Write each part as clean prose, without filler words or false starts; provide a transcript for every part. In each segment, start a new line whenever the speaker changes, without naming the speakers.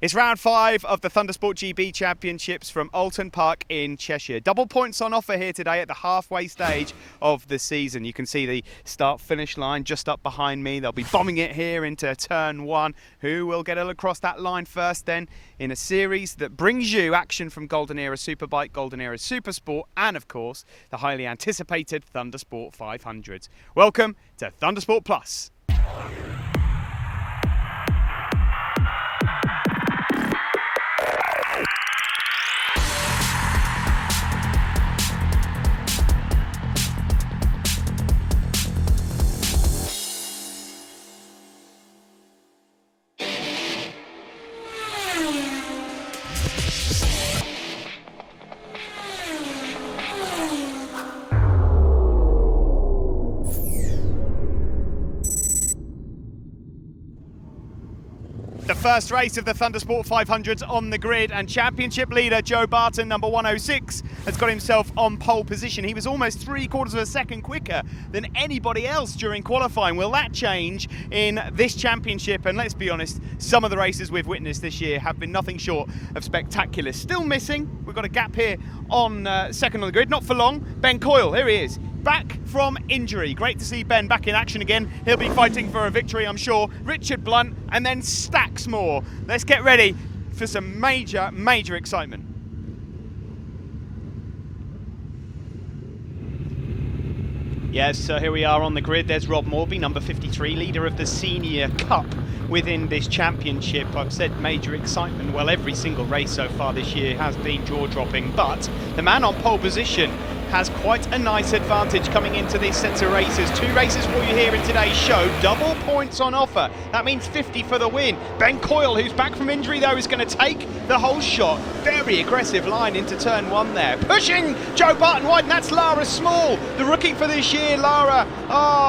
It's round 5 of the Thundersport GB Championships from Oulton Park in Cheshire. Double points on offer here today at the halfway stage of the season. You can see the start-finish line just up behind me. They'll be bombing it here into turn 1. Who will get across that line first then in a series that brings you action from Golden Era Superbike, Golden Era Supersport, and of course the highly anticipated Thundersport 500s. Welcome to Thundersport Plus. The first race of the Thundersport 500s on the grid, and championship leader Joe Barton, number 106, has got himself on pole position. He was almost 3/4 of a second quicker than anybody else during qualifying. Will that change in this championship? And let's be honest, some of the races we've witnessed this year have been nothing short of spectacular. Still missing, we've got a gap here on second on the grid, not for long. Ben Coyle, here he is. Back from injury. Great to see Ben back in action again. He'll be fighting for a victory, I'm sure. Richard Blunt, and then stacks more. Let's get ready for some major excitement. Yes, so here we are on the grid. There's Rob Morby, number 53, leader of the Senior Cup within this championship. I've said major excitement. Well, every single race so far this year has been jaw-dropping, but the man on pole position has quite a nice advantage coming into this set of races. 2 races for you here in today's show. Double points on offer. That means 50 for the win. Ben Coyle, who's back from injury though, is going to take the whole shot. Very aggressive line into turn 1 there. Pushing Joe Barton wide, and that's Lara Small, the rookie for this year. Lara,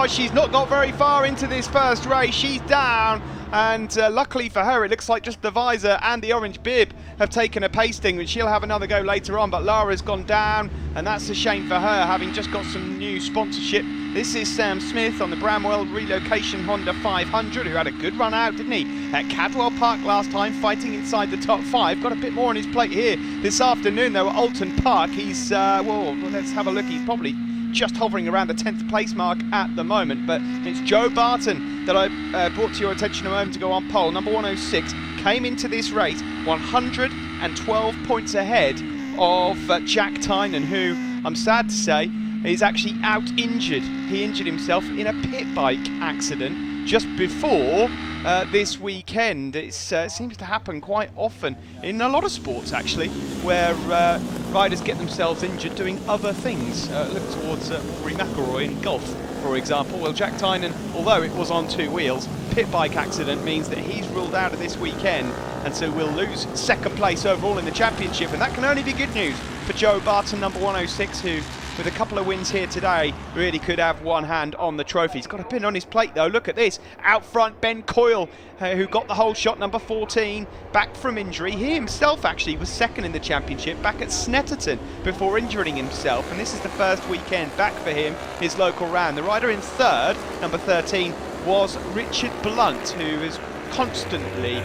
she's not got very far into this first race. She's down. And luckily for her, it looks like just the visor and the orange bib have taken a pasting, which she'll have another go later on. But Lara's gone down, and that's a shame for her, having just got some new sponsorship. This is Sam Smith on the Bramwell Relocation Honda 500, who had a good run out, didn't he, at Cadwell Park last time, fighting inside the top 5. Got a bit more on his plate here this afternoon, though, at Oulton Park. He's, well, let's have a look. He's probably just hovering around the 10th place mark at the moment, but it's Joe Barton that I brought to your attention a moment ago on pole. Number 106 came into this race 112 points ahead of Jack Tynan, who I'm sad to say is actually out injured. He injured himself in a pit bike accident just before this weekend. It seems to happen quite often in a lot of sports actually, where riders get themselves injured doing other things. Look towards Rory McIlroy in golf, for example. Well, Jack Tynan, although it was on 2 wheels, pit bike accident means that he's ruled out of this weekend, and so we'll lose second place overall in the championship, and that can only be good news for Joe Barton, number 106, who, with a couple of wins here today, really could have one hand on the trophy. He's got a pin on his plate though, look at this. Out front, Ben Coyle, who got the whole shot, number 14, back from injury. He himself actually was second in the championship back at Snetterton before injuring himself, and this is the first weekend back for him, his local round. The rider in third, number 13, was Richard Blunt, who is constantly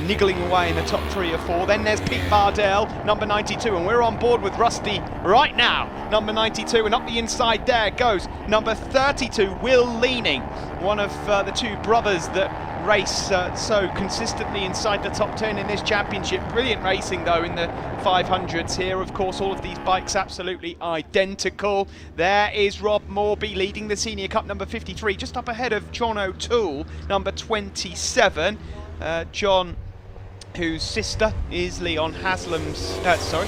niggling away in the top 3 or 4. Then there's Pete Bardell, number 92, and we're on board with Rusty right now, number 92, and up the inside there goes number 32, Will Leaning, one of the 2 brothers that race so consistently inside the top 10 in this championship. Brilliant racing though in the 500s here. Of course, all of these bikes absolutely identical. There is Rob Morby leading the Senior Cup, number 53, just up ahead of John O'Toole, number 27. John, whose sister is Leon Haslam's,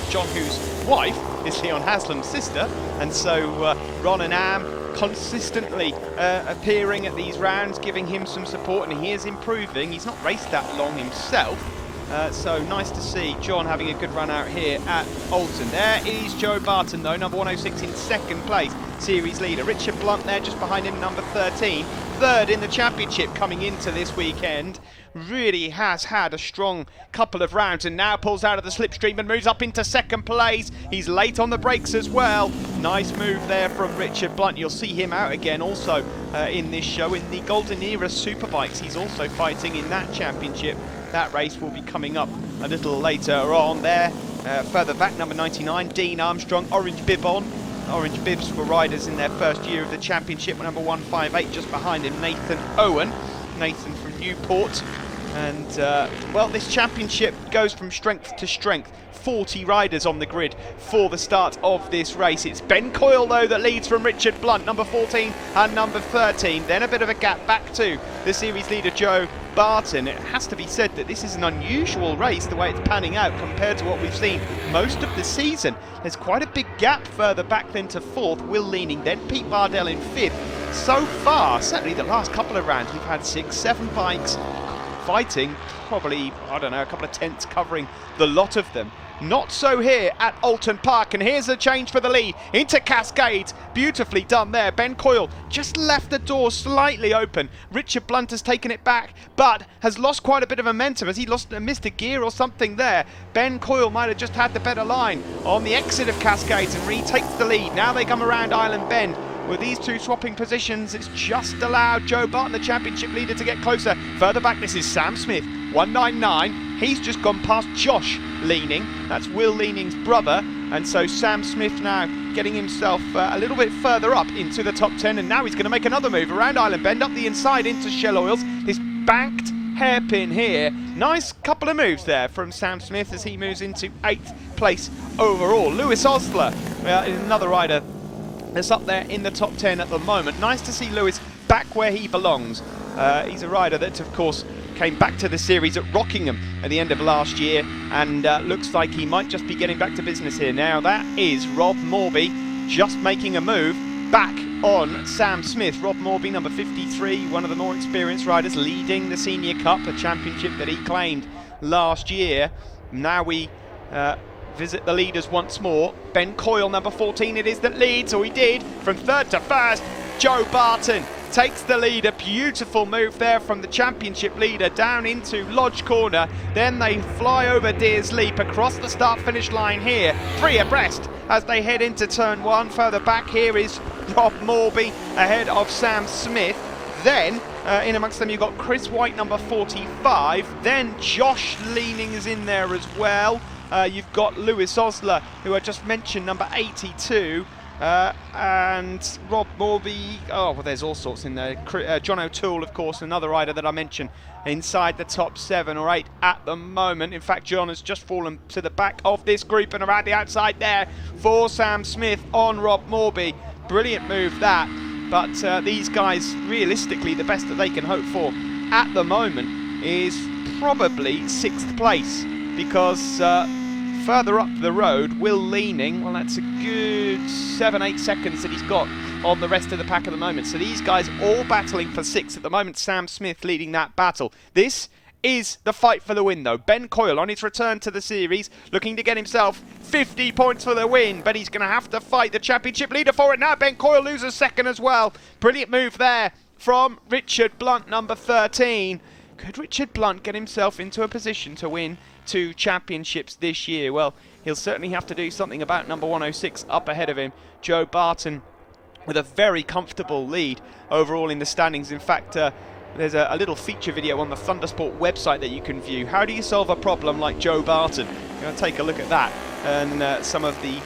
John, whose wife is Leon Haslam's sister, and so Ron and Am consistently appearing at these rounds, giving him some support, and he is improving. He's not raced that long himself, so nice to see John having a good run out here at Oulton. There is Joe Barton though, number 106 in second place, series leader. Richard Blunt there just behind him, number 13, third in the championship coming into this weekend. Really has had a strong couple of rounds, and now pulls out of the slipstream and moves up into second place. He's late on the brakes as well. Nice move there from Richard Blunt. You'll see him out again also in this show in the Golden Era Superbikes. He's also fighting in that championship That race will be coming up a little later on there. Further back, number 99, Dean Armstrong, orange bib on. Orange bibs for riders in their first year of the championship. Number 158 just behind him, Nathan Owen. Nathan from Newport. And, well, this championship goes from strength to strength. 40 riders on the grid for the start of this race. It's Ben Coyle, though, that leads from Richard Blunt, number 14 and number 13. Then a bit of a gap back to the series leader, Joe Barton. It has to be said that this is an unusual race, the way it's panning out compared to what we've seen most of the season. There's quite a big gap further back then to fourth, Will Leaning, then Pete Bardell in fifth. So far, certainly the last couple of rounds, we've had 6-7 bikes fighting, probably, I don't know, a couple of tenths covering the lot of them. Not so here at Oulton Park, and here's a change for the lead into Cascades. Beautifully done there. Ben Coyle just left the door slightly open. Richard Blunt has taken it back, but has lost quite a bit of momentum. Has he missed a gear or something there? Ben Coyle might have just had the better line on the exit of Cascades and retakes the lead. Now they come around Island Bend. With these two swapping positions, it's just allowed Joe Barton, the championship leader, to get closer. Further back, this is Sam Smith, 199. He's just gone past Josh Leaning. That's Will Leaning's brother. And so Sam Smith now getting himself a little bit further up into the top 10. And now he's going to make another move around Island Bend, up the inside into Shell Oils. This banked hairpin here. Nice couple of moves there from Sam Smith as he moves into 8th place overall. Lewis Osler is another rider that's up there in the top 10 at the moment. Nice to see Lewis back where he belongs. He's a rider that, of course, came back to the series at Rockingham at the end of last year, and looks like he might just be getting back to business here now. That is Rob Morby just making a move back on Sam Smith. Rob Morby, number 53, one of the more experienced riders, leading the Senior Cup, a championship that he claimed last year. Now we visit the leaders once more. Ben Coyle, number 14, it is that leads, or he did, from third to first. Joe Barton takes the lead. A beautiful move there from the championship leader down into Lodge Corner. Then they fly over Deers Leap across the start-finish line here, 3 abreast as they head into turn 1. Further back here is Rob Morby ahead of Sam Smith. Then in amongst them you've got Chris White, number 45. Then Josh Leaning is in there as well. You've got Lewis Osler, who I just mentioned, number 82. And Rob Morby, oh, well, there's all sorts in there. John O'Toole, of course, another rider that I mentioned, inside the top 7 or 8 at the moment. In fact, John has just fallen to the back of this group and around the outside there for Sam Smith on Rob Morby. Brilliant move that. But these guys, realistically, the best that they can hope for at the moment is probably 6th place, because further up the road, Will Leaning, well, that's a good 7-8 seconds that he's got on the rest of the pack at the moment. So these guys all battling for 6th at the moment. Sam Smith leading that battle. This is the fight for the win, though. Ben Coyle on his return to the series, looking to get himself 50 points for the win, but he's going to have to fight the championship leader for it now. Ben Coyle loses second as well. Brilliant move there from Richard Blunt, number 13. Could Richard Blunt get himself into a position to win 2 championships this year? Well, he'll certainly have to do something about number 106 up ahead of him, Joe Barton, with a very comfortable lead overall in the standings. In fact, there's a little feature video on the Thundersport website that you can view. How do you solve a problem like Joe Barton? You're going to take a look at that and some of the,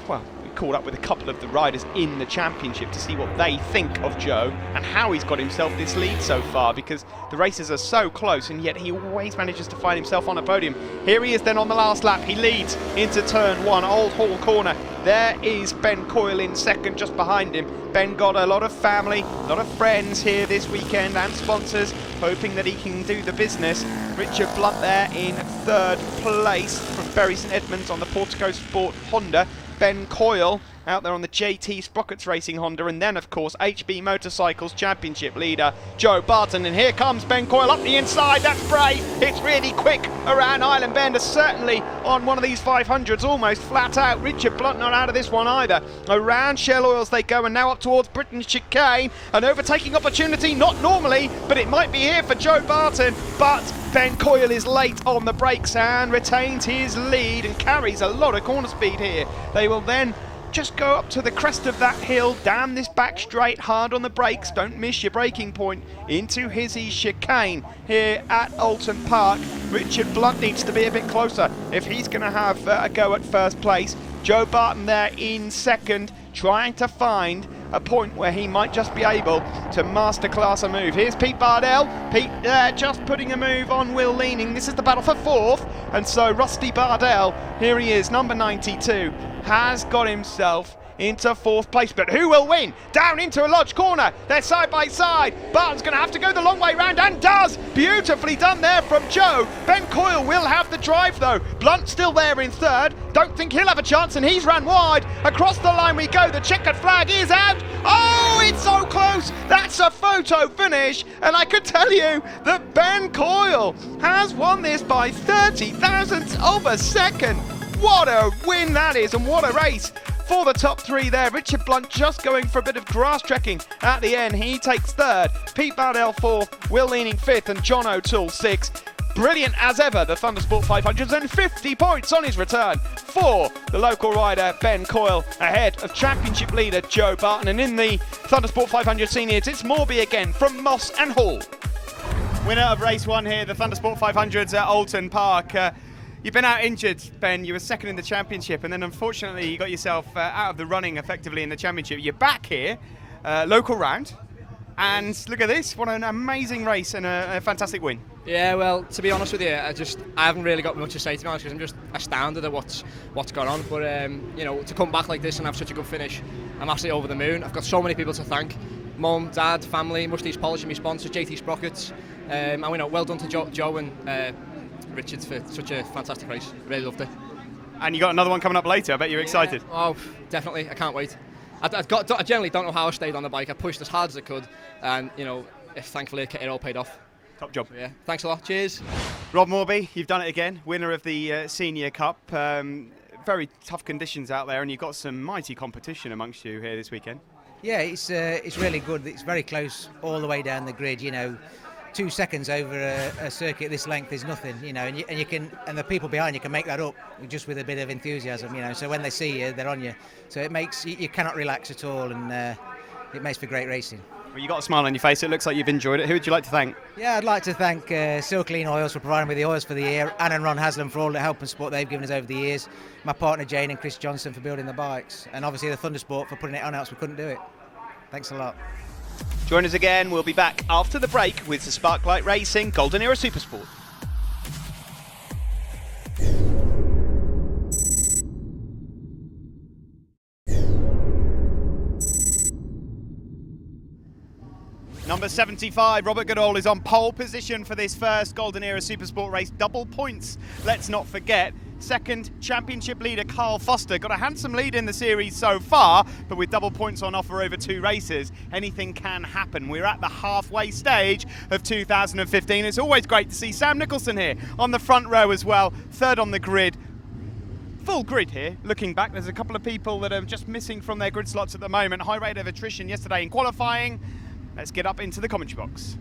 well, we caught up with a couple of the riders in the championship to see what they think of Joe and how he's got himself this lead so far, because the races are so close and yet he always manages to find himself on a podium. Here he is then on the last lap. He leads into turn 1, Old Hall Corner. There is Ben Coyle in second just behind him. Ben got a lot of family, a lot of friends here this weekend and sponsors, hoping that he can do the business. Richard Blunt there in third place from Bury St Edmunds on the Portico Sport Honda. Ben Coyle out there on the JT Sprockets Racing Honda, and then of course HB Motorcycles Championship leader Joe Barton. And here comes Ben Coyle up the inside. That's brave. It's really quick around Island Bend, certainly on one of these 500s, almost flat out. Richard Blunt not out of this one either. Around Shell Oils they go, and now up towards Britain's Chicane. An overtaking opportunity, not normally, but it might be here for Joe Barton. But Ben Coyle is late on the brakes and retains his lead and carries a lot of corner speed here. They will then just go up to the crest of that hill, down this back straight, hard on the brakes, don't miss your braking point, into Hizzy's chicane here at Oulton Park. Richard Blunt needs to be a bit closer if he's going to have a go at first place. Joe Barton there in second, trying to find a point where he might just be able to masterclass a move. Here's Pete Bardell. Pete just putting a move on Will Leaning. This is the battle for fourth, and so Rusty Bardell, here he is, number 92, has got himself into fourth place. But who will win? Down into a lodge corner. They're side by side. Barton's going to have to go the long way round, and does. Beautifully done there from Joe. Ben Coyle will have the drive though. Blunt still there in third. Don't think he'll have a chance, and he's ran wide. Across the line we go. The checkered flag is out. Oh, it's so close. That's a photo finish, and I could tell you that Ben Coyle has won this by 30 thousandths of a second. What a win that is, and what a race for the top three there. Richard Blunt just going for a bit of grass trekking at the end. He takes third, Pete Bardell fourth, Will Leaning fifth, and John O'Toole sixth. Brilliant as ever, the Thundersport 500s, and 50 points on his return for the local rider Ben Coyle, ahead of championship leader Joe Barton. And in the Thundersport 500 seniors, it's Morby again from Moss and Hall. Winner of race one here, the Thundersport 500s at Oulton Park. You've been out injured, Ben. You were second in the championship, and then unfortunately you got yourself out of the running effectively in the championship. You're back here, local round, and look at this. What an amazing race and a fantastic win.
Yeah, well, to be honest with you, I haven't really got much to say, to be honest, because I'm just astounded at what's gone on. But you know, to come back like this and have such a good finish, I'm absolutely over the moon. I've got so many people to thank: Mum, Dad, family, Musty's Polish, my sponsors, JT Sprockets, and you know, well done to Joe and Richard for such a fantastic race. Really loved it.
And you got another one coming up later. I bet you're excited.
Oh, definitely. I can't wait. I generally don't know how I stayed on the bike. I pushed as hard as I could, and you know, thankfully it all paid off.
Top job.
So, yeah. Thanks a lot. Cheers.
Rob Morby, you've done it again. Winner of the Senior Cup. Very tough conditions out there, and you've got some mighty competition amongst you here this weekend.
Yeah, it's really good. It's very close all the way down the grid. You know, 2 seconds over a circuit this length is nothing. You know, and you can, and the people behind you can make that up just with a bit of enthusiasm. You know, so when they see you, they're on you. So it makes you cannot relax at all, and it makes for great racing.
Well, you got a smile on your face. It looks like you've enjoyed it. Who would you like to thank?
Yeah, I'd like to thank Silclean Oils for providing me the oils for the year, Anne and Ron Haslam for all the help and support they've given us over the years, my partner Jane and Chris Johnson for building the bikes, and obviously the Thundersport for putting it on, else we couldn't do it. Thanks a lot.
Join us again. We'll be back after the break with the Sparklight Racing Golden Era Supersport. Number 75, Robert Goodall, is on pole position for this first Golden Era Supersport race. Double points, let's not forget. Second, championship leader Carl Foster got a handsome lead in the series so far, but with double points on offer over 2 races, anything can happen. We're at the halfway stage of 2015. It's always great to see Sam Nicholson here on the front row as well, third on the grid. Full grid here. Looking back, there's a couple of people that are just missing from their grid slots at the moment. High rate of attrition yesterday in qualifying. Let's get up into the commentary box.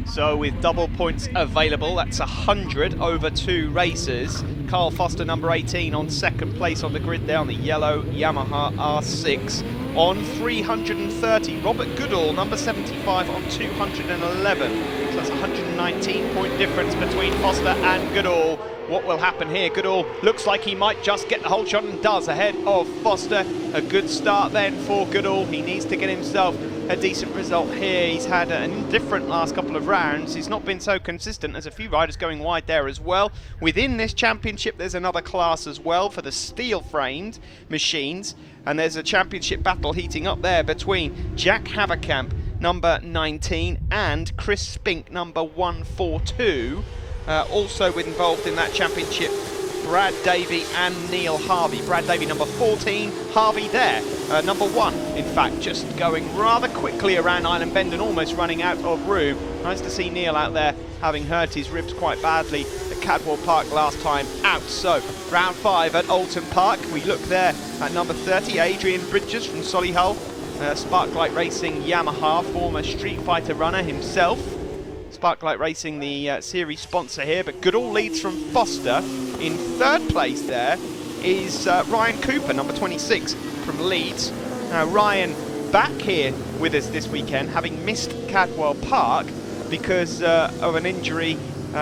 So with double points available, that's 100 over 2 races. Carl Foster, number 18, on second place on the grid there on the yellow Yamaha R6 on 330. Robert Goodall, number 75, on 211. So that's a 119-point difference between Foster and Goodall. What will happen here? Goodall looks like he might just get the whole shot, and does, ahead of Foster. A good start then for Goodall. He needs to get himself a decent result here. He's had an indifferent last couple of rounds. He's not been so consistent. There's a few riders going wide there as well. Within this championship, there's another class as well for the steel-framed machines, and there's a championship battle heating up there between Jack Haverkamp, number 19, and Chris Spink, number 142. Also involved in that championship, Brad Davey and Neil Harvey. Brad Davey, number 14, Harvey there, number 1. In fact, just going rather quickly around Island Bend and almost running out of room. Nice to see Neil out there, having hurt his ribs quite badly at Cadwell Park last time out. So, round 5 at Oulton Park. We look there at number 30, Adrian Bridges from Solihull. Sparklight Racing Yamaha, former Street Fighter runner himself. Sparklight Racing, the series sponsor here, but Goodall leads from Foster in third place there. is Ryan Cooper, number 26 from Leeds. Now Ryan back here with us this weekend, having missed Cadwell Park because of an injury.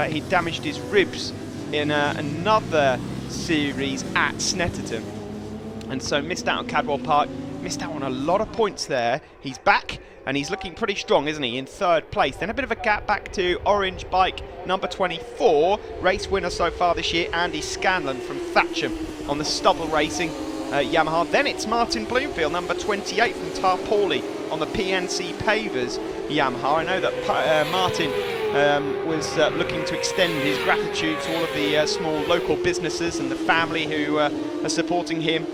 He damaged his ribs in another series at Snetterton, and so missed out on Cadwell Park, missed out on a lot of points there. He's back and he's looking pretty strong, isn't he, in 3rd place. Then a bit of a gap back to orange bike number 24, race winner so far this year, Andy Scanlon from Thatcham on the Stubble Racing Yamaha. Then it's Martin Bloomfield, number 28 from Tarporley on the PNC Pavers Yamaha. I know that Martin was looking to extend his gratitude to all of the small local businesses and the family who are supporting him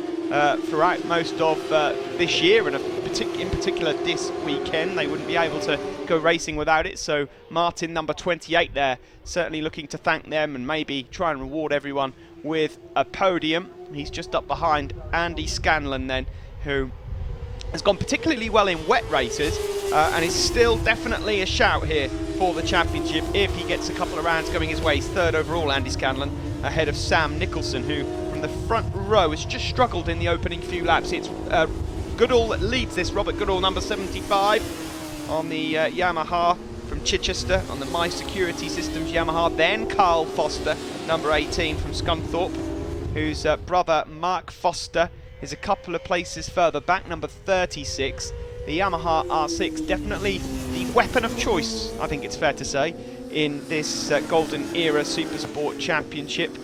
throughout most of this year, and in particular this weekend. They wouldn't be able to go racing without it, so Martin, number 28 there, certainly looking to thank them and maybe try and reward everyone with a podium. He's just up behind Andy Scanlon then, who has gone particularly well in wet races and is still definitely a shout here for the championship if he gets a couple of rounds going his way. He's 3rd overall, Andy Scanlon, ahead of Sam Nicholson, who from the front row has just struggled in the opening few laps. It's Goodall that leads this, Robert Goodall, number 75 on the Yamaha from Chichester on the My Security Systems Yamaha. Then Carl Foster, number 18 from Scunthorpe, whose brother Mark Foster is a couple of places further back, number 36. The Yamaha R6, definitely the weapon of choice, I think it's fair to say, in this Golden Era Supersport Championship.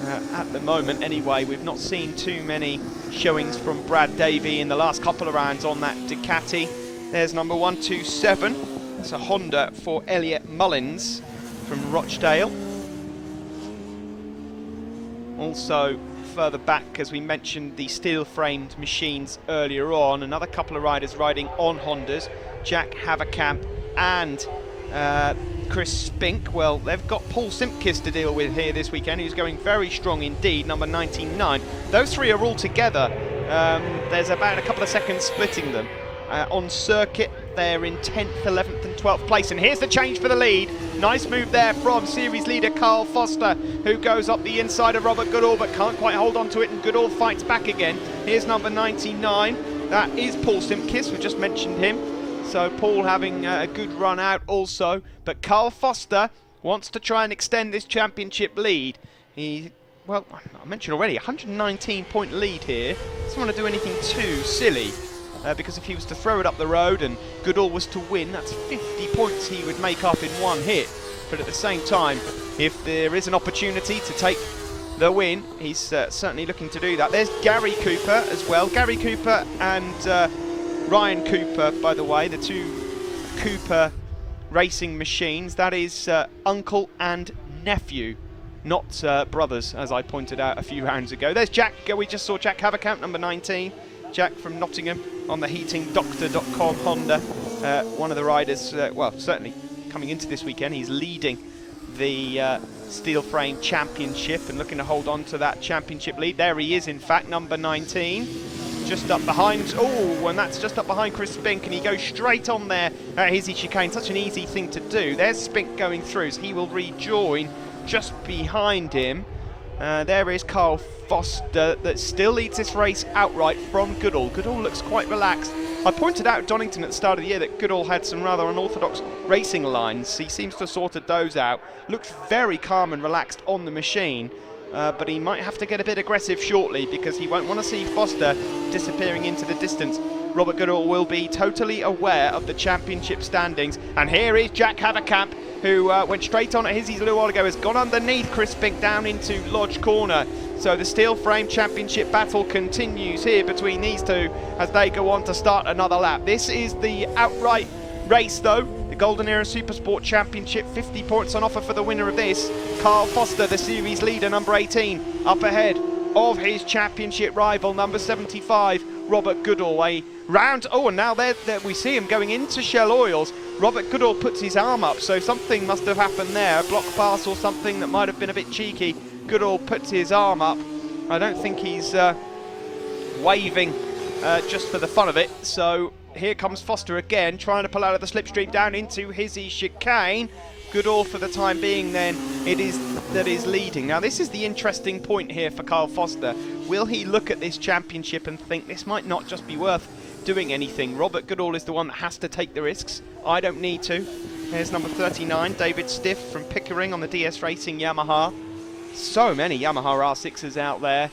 At the moment anyway, we've not seen too many showings from Brad Davey in the last couple of rounds on that Ducati. There's number 127, it's a Honda for Elliot Mullins from Rochdale. Also further back, as we mentioned, the steel-framed machines earlier on, another couple of riders riding on Hondas, Jack Haverkamp and Chris Spink. Well, they've got Paul Simpkiss to deal with here this weekend, who's going very strong indeed, number 99. Those three are all together. There's about a couple of seconds splitting them. On circuit, they're in 10th, 11th and 12th place. And here's the change for the lead. Nice move there from series leader Carl Foster, who goes up the inside of Robert Goodall but can't quite hold on to it, and Goodall fights back again. Here's number 99. That is Paul Simpkiss, we just mentioned him. So Paul having a good run out also, but Carl Foster wants to try and extend this championship lead. Well, I mentioned already, 119-point lead here. Doesn't want to do anything too silly, because if he was to throw it up the road and Goodall was to win, that's 50 points he would make up in one hit. But at the same time, if there is an opportunity to take the win, he's certainly looking to do that. There's Gary Cooper as well. Gary Cooper and Ryan Cooper, by the way, the two Cooper racing machines. That is uncle and nephew, not brothers, as I pointed out a few rounds ago. There's Jack. We just saw Jack Haverkamp, number 19. Jack from Nottingham on the heatingdoctor.com Honda. One of the riders, well, certainly coming into this weekend, he's leading the Steel Frame Championship and looking to hold on to that championship lead. There he is, in fact, number 19. Just up behind, and that's just up behind Chris Spink, and he goes straight on there at Hizzy Chicane. Such an easy thing to do. There's Spink going through, so he will rejoin just behind him. There is Carl Foster that still leads this race outright from Goodall. Goodall looks quite relaxed. I pointed out at Donington at the start of the year that Goodall had some rather unorthodox racing lines. He seems to have sorted those out. Looks very calm and relaxed on the machine. But he might have to get a bit aggressive shortly, because he won't want to see Foster disappearing into the distance. Robert Goodall will be totally aware of the championship standings. And here is Jack Haverkamp, who went straight on at Hizzy's a little while ago, has gone underneath Chris Spink down into Lodge Corner. So the Steel Frame Championship battle continues here between these two as they go on to start another lap. This is the outright race though, the Golden Era Supersport Championship. 50 points on offer for the winner of this. Carl Foster, the series leader, number 18, up ahead of his championship rival, number 75, Robert Goodall. A round, and now there we see him going into Shell Oils. Robert Goodall puts his arm up, so something must have happened there, a block pass or something that might have been a bit cheeky. Goodall puts his arm up. I don't think he's waving just for the fun of it. So here comes Foster again, trying to pull out of the slipstream down into Hizzy Chicane. Goodall for the time being then it is that is leading. Now this is the interesting point here for Kyle Foster. Will he look at this championship and think this might not just be worth doing anything? Robert Goodall is the one that has to take the risks. I don't need to. There's number 39, David Stiff from Pickering on the DS Racing Yamaha. So many Yamaha R6s out there.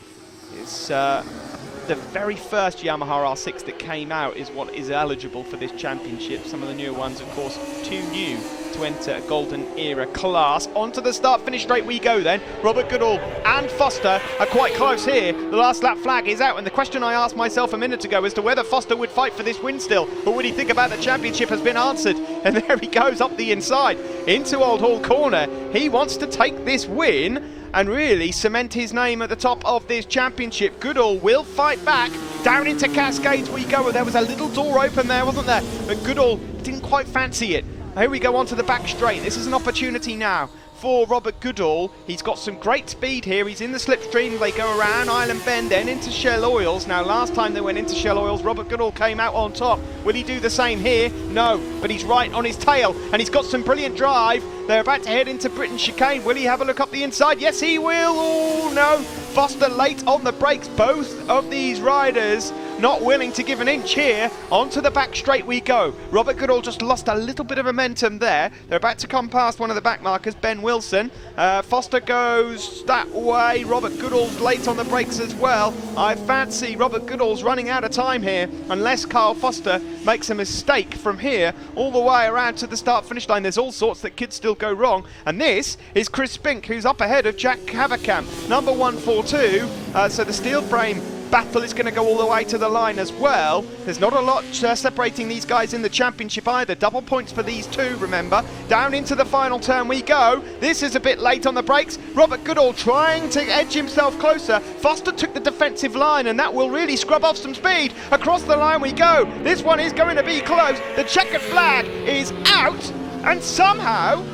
It's the very first Yamaha R6 that came out is what is eligible for this championship. Some of the newer ones, of course, too new to enter a golden era class. Onto the start-finish straight we go then. Robert Goodall and Foster are quite close here. The last lap flag is out, and the question I asked myself a minute ago as to whether Foster would fight for this win still, or would he think about the championship, has been answered. And there he goes up the inside into Old Hall Corner. He wants to take this win and really cement his name at the top of this championship. Goodall will fight back. Down into Cascades we go. There was a little door open there, wasn't there? But Goodall didn't quite fancy it. Here we go onto the back straight. This is an opportunity now for Robert Goodall. He's got some great speed here. He's in the slipstream. They go around Island Bend, then into Shell Oils. Now, last time they went into Shell Oils, Robert Goodall came out on top. Will he do the same here? No, but he's right on his tail, and he's got some brilliant drive. They're about to head into Britain Chicane. Will he have a look up the inside? Yes, he will. Oh, no. Foster late on the brakes. Both of these riders not willing to give an inch here. Onto the back straight we go. Robert Goodall just lost a little bit of momentum there. They're about to come past one of the back markers, Ben Wilson. Foster goes that way. Robert Goodall's late on the brakes as well. I fancy Robert Goodall's running out of time here unless Kyle Foster makes a mistake from here all the way around to the start-finish line. There's all sorts that could still go wrong. And this is Chris Spink, who's up ahead of Jack Haverkamp, number 142. So the steel frame battle is going to go all the way to the line as well. There's not a lot separating these guys in the championship either. Double points for these two, remember. Down into the final turn we go. This is a bit late on the brakes. Robert Goodall trying to edge himself closer. Foster took the defensive line, and that will really scrub off some speed. Across the line we go. This one is going to be close. The checkered flag is out, and somehow,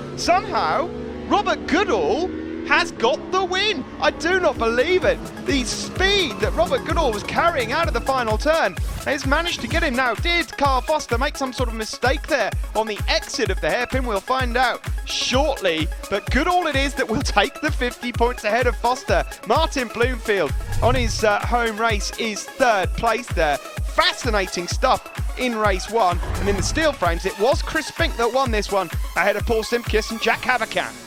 Robert Goodall has got the win. I do not believe it. The speed that Robert Goodall was carrying out of the final turn has managed to get him now. Did Kyle Foster make some sort of mistake there on the exit of the hairpin? We'll find out shortly. But Goodall it is that will take the 50 points ahead of Foster. Martin Bloomfield on his home race is third place there. Fascinating stuff in race one. And in the steel frames, it was Chris Spink that won this one ahead of Paul Simkis and Jack Haverkamp.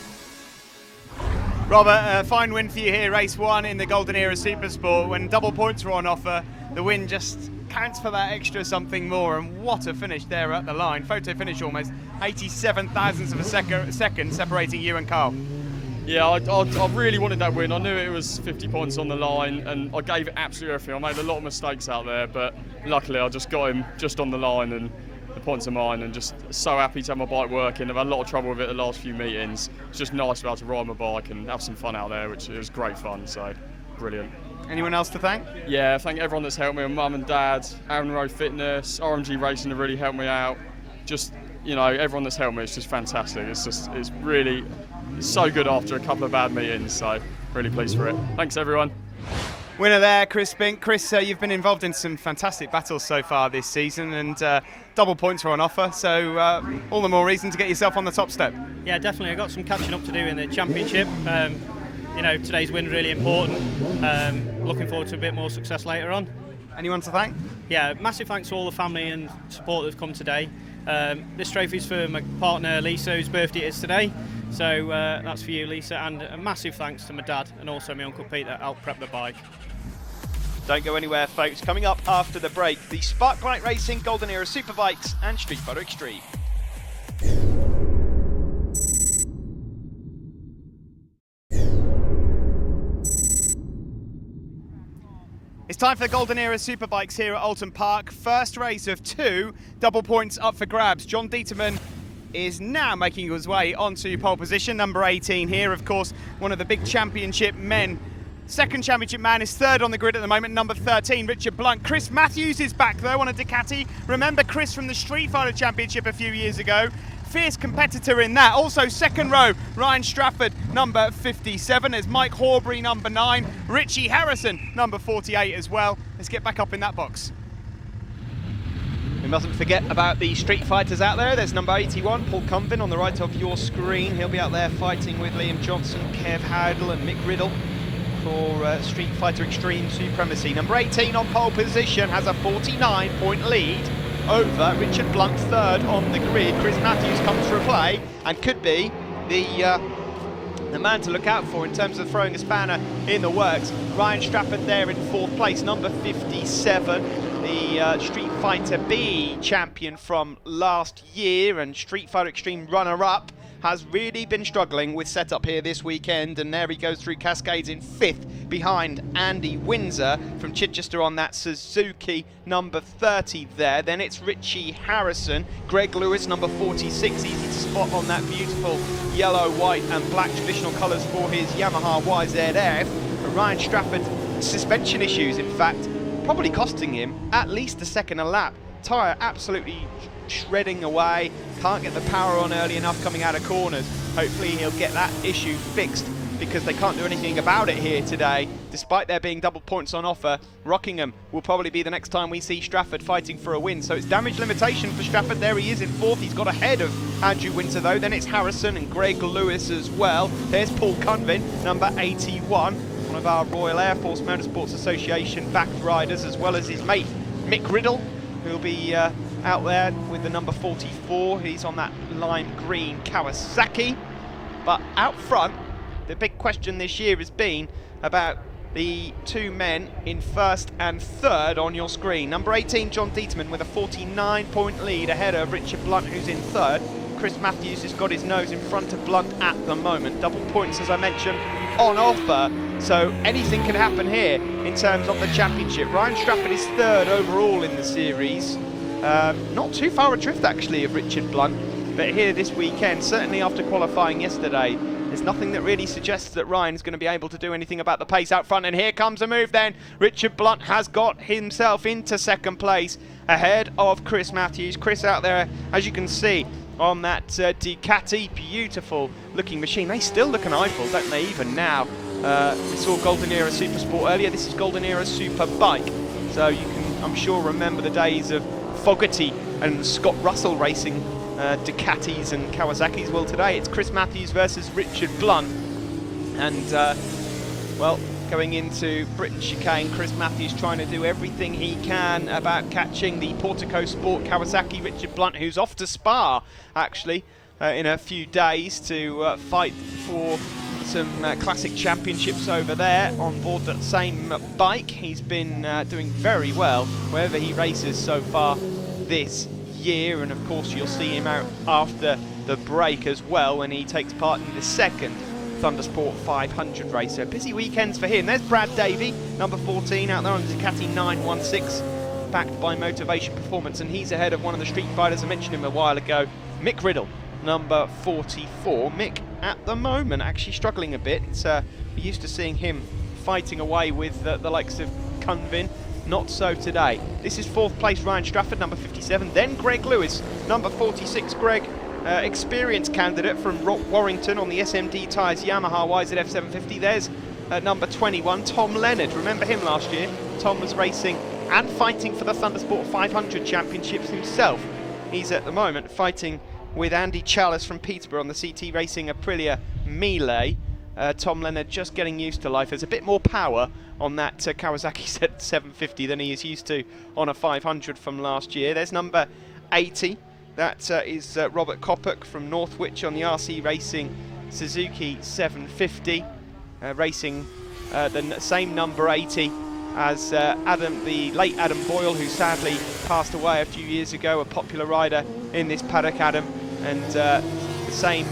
Robert, a fine win for you here, race one in the Golden Era Supersport. When double points were on offer, the win just counts for that extra something more. And what a finish there at the line. Photo finish almost 87 thousandths of a second separating you and Carl.
Yeah, I really wanted that win. I knew it was 50 points on the line, and I gave it absolutely everything. I made a lot of mistakes out there, but luckily I just got him just on the line, and the points are mine, and just so happy to have my bike working. I've had a lot of trouble with it the last few meetings. It's just nice to be able to ride my bike and have some fun out there, which was great fun, so brilliant.
Anyone else to thank?
Yeah, thank everyone that's helped me, my mum and dad, Aaron Rowe Fitness, RMG Racing have really helped me out. Just, you know, everyone that's helped me, it's just fantastic. It's really so good after a couple of bad meetings, so really pleased for it. Thanks everyone.
Winner there, Chris Spink. Chris, you've been involved in some fantastic battles so far this season, and double points are on offer, so all the more reason to get yourself on the top step.
Yeah, definitely. I've got some catching up to do in the championship. You know, today's win really important. Looking forward to a bit more success later on.
Anyone to thank?
Yeah, massive thanks to all the family and support that have come today. This trophy's for my partner Lisa, whose birthday it is today. So that's for you, Lisa, and a massive thanks to my dad and also my Uncle Pete that helped prep the bike.
Don't go anywhere, folks. Coming up after the break, the Sparklight Racing Golden Era Superbikes and Street Photo Extreme. It's time for the Golden Era Superbikes here at Oulton Park. First race of two, double points up for grabs. John Dieterman is now making his way onto pole position. Number 18 here, of course, one of the big championship men. Second championship man is third on the grid at the moment, number 13, Richard Blunt. Chris Matthews is back though on a Ducati. Remember Chris from the Street Fighter Championship a few years ago. Fierce competitor in that. Also second row, Ryan Strafford, number 57. There's Mike Horbury, number 9. Richie Harrison, number 48 as well. Let's get back up in that box. We mustn't forget about the street fighters out there. There's number 81, Paul Cunvin, on the right of your screen. He'll be out there fighting with Liam Johnson, Kev Howdle and Mick Riddle for Street Fighter Extreme Supremacy. Number 18 on pole position has a 49-point lead over Richard Blunt, third on the grid. Chris Matthews comes for a play and could be the man to look out for in terms of throwing a spanner in the works. Ryan Strafford there in fourth place, number 57, the Street Fighter B champion from last year and Street Fighter Extreme runner-up, has really been struggling with setup here this weekend, and there he goes through Cascades in fifth behind Andy Windsor from Chichester on that Suzuki number 30 there. Then it's Richie Harrison, Greg Lewis number 46, easy to spot on that beautiful yellow, white and black traditional colours for his Yamaha YZF. And Ryan Strafford, suspension issues in fact, probably costing him at least a second a lap. Tyre absolutely shredding away, can't get the power on early enough coming out of corners. Hopefully he'll get that issue fixed, because they can't do anything about it here today, despite there being double points on offer. Rockingham will probably be the next time we see Strafford fighting for a win. So it's damage limitation for Strafford. There he is in fourth. He's got ahead of Andrew Winter though. Then it's Harrison and Greg Lewis as well. There's Paul Cunvin, number 81, one of our Royal Air Force Motorsports Association backed riders, as well as his mate Mick Riddle, who'll be out there with the number 44. He's on that lime green Kawasaki. But out front, the big question this year has been about the two men in first and third on your screen. Number 18, John Dieterman, with a 49-point lead ahead of Richard Blunt, who's in third. Chris Matthews has got his nose in front of Blunt at the moment. Double points, as I mentioned, on offer, so anything can happen here in terms of the championship. Ryan Strafford is third overall in the series. Not too far adrift actually of Richard Blunt, but here this weekend, certainly after qualifying yesterday, there's nothing that really suggests that Ryan's going to be able to do anything about the pace out front. And here comes a move then. Richard Blunt has got himself into second place ahead of Chris Matthews. Chris out there, as you can see, on that Ducati, beautiful looking machine. They still look an eyeful, don't they, even now? We saw Golden Era Super Sport earlier. This is Golden Era Super Bike. So you can, I'm sure, remember the days of Fogarty and Scott Russell racing Ducatis and Kawasaki's. Well, today it's Chris Matthews versus Richard Blunt, and well, going into Britain chicane, Chris Matthews trying to do everything he can about catching the Portico Sport Kawasaki. Richard Blunt, who's off to Spa actually in a few days to fight for some classic championships over there on board that same bike. He's been doing very well wherever he races so far this year, and of course you'll see him out after the break as well when he takes part in the second Thundersport 500 race. So busy weekends for him. There's Brad Davey, number 14, out there on the Ducati 916, backed by Motivation Performance, and he's ahead of one of the street fighters. I mentioned him a while ago, Mick Riddle, number 44. Mick at the moment actually struggling a bit. We're used to seeing him fighting away with the likes of Cunvin. Not so today. This is fourth place Ryan Strafford, number 57. Then Greg Lewis, number 46. Greg, experienced candidate from Warrington on the SMD Tyres Yamaha YZF 750. There's number 21, Tom Leonard. Remember him last year? Tom was racing and fighting for the Thundersport 500 championships himself. He's at the moment fighting with Andy Chalice from Peterborough on the CT Racing Aprilia Melee. Tom Leonard just getting used to life. There's a bit more power on that Kawasaki 750 than he is used to on a 500 from last year. There's number 80. That is Robert Kopuk from Northwich on the RC Racing Suzuki 750, racing the same number 80 as the late Adam Boyle, who sadly passed away a few years ago, a popular rider in this paddock, Adam, and the same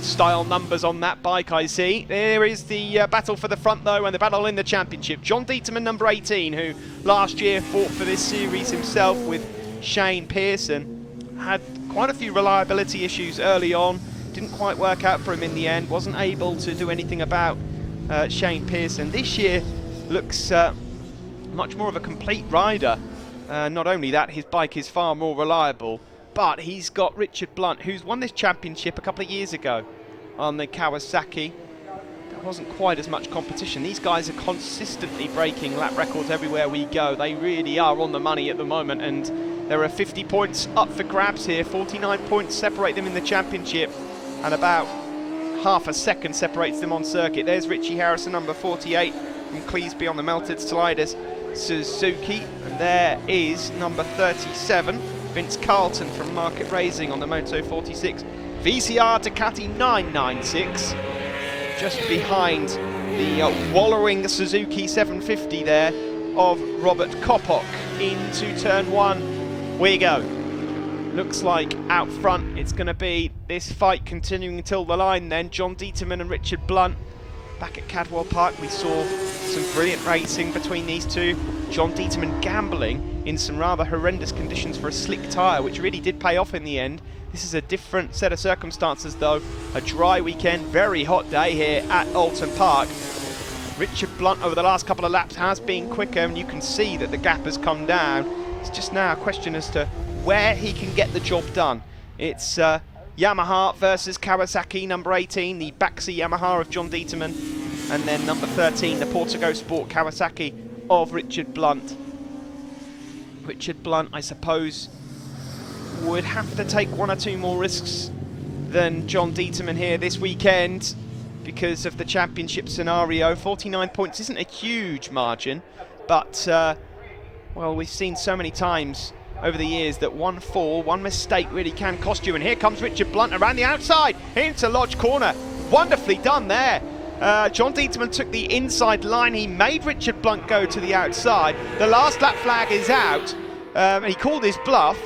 style numbers on that bike I see. There is the battle for the front though, and the battle in the championship. John Dieterman, number 18, who last year fought for this series himself with Shane Pearson, had quite a few reliability issues early on, didn't quite work out for him in the end, wasn't able to do anything about Shane Pearson. This year looks much more of a complete rider. Not only that, his bike is far more reliable, but he's got Richard Blunt, who's won this championship a couple of years ago on the Kawasaki. There wasn't quite as much competition. These guys are consistently breaking lap records everywhere we go. They really are on the money at the moment, and There are 50 points up for grabs here. 49 points separate them in the championship, and about half a second separates them on circuit. There's Richie Harrison, number 48 from Cleesby on the Melted Sliders Suzuki, and there is number 37 Vince Carlton from Market Racing on the Moto 46 VCR Ducati 996, just behind the wallowing Suzuki 750 there of Robert Kopok into turn 1. We go. Looks like out front it's going to be this fight continuing until the line then. John Dieterman and Richard Blunt back at Cadwell Park. We saw some brilliant racing between these two. John Dieterman gambling in some rather horrendous conditions for a slick tyre, which really did pay off in the end. This is a different set of circumstances though. A dry weekend, very hot day here at Oulton Park. Richard Blunt over the last couple of laps has been quicker, and you can see that the gap has come down. It's just now a question as to where he can get the job done. It's Yamaha versus Kawasaki, number 18, the Baxi Yamaha of John Dieterman, and then number 13, the Portigo Sport Kawasaki of Richard Blunt. Richard Blunt, I suppose, would have to take one or two more risks than John Dieterman here this weekend because of the championship scenario. 49 points isn't a huge margin, but well, we've seen so many times over the years that one fall, one mistake really can cost you. And here comes Richard Blunt around the outside into Lodge Corner. Wonderfully done there. John Dieterman took the inside line. He made Richard Blunt go to the outside. The last lap flag is out, and he called his bluff,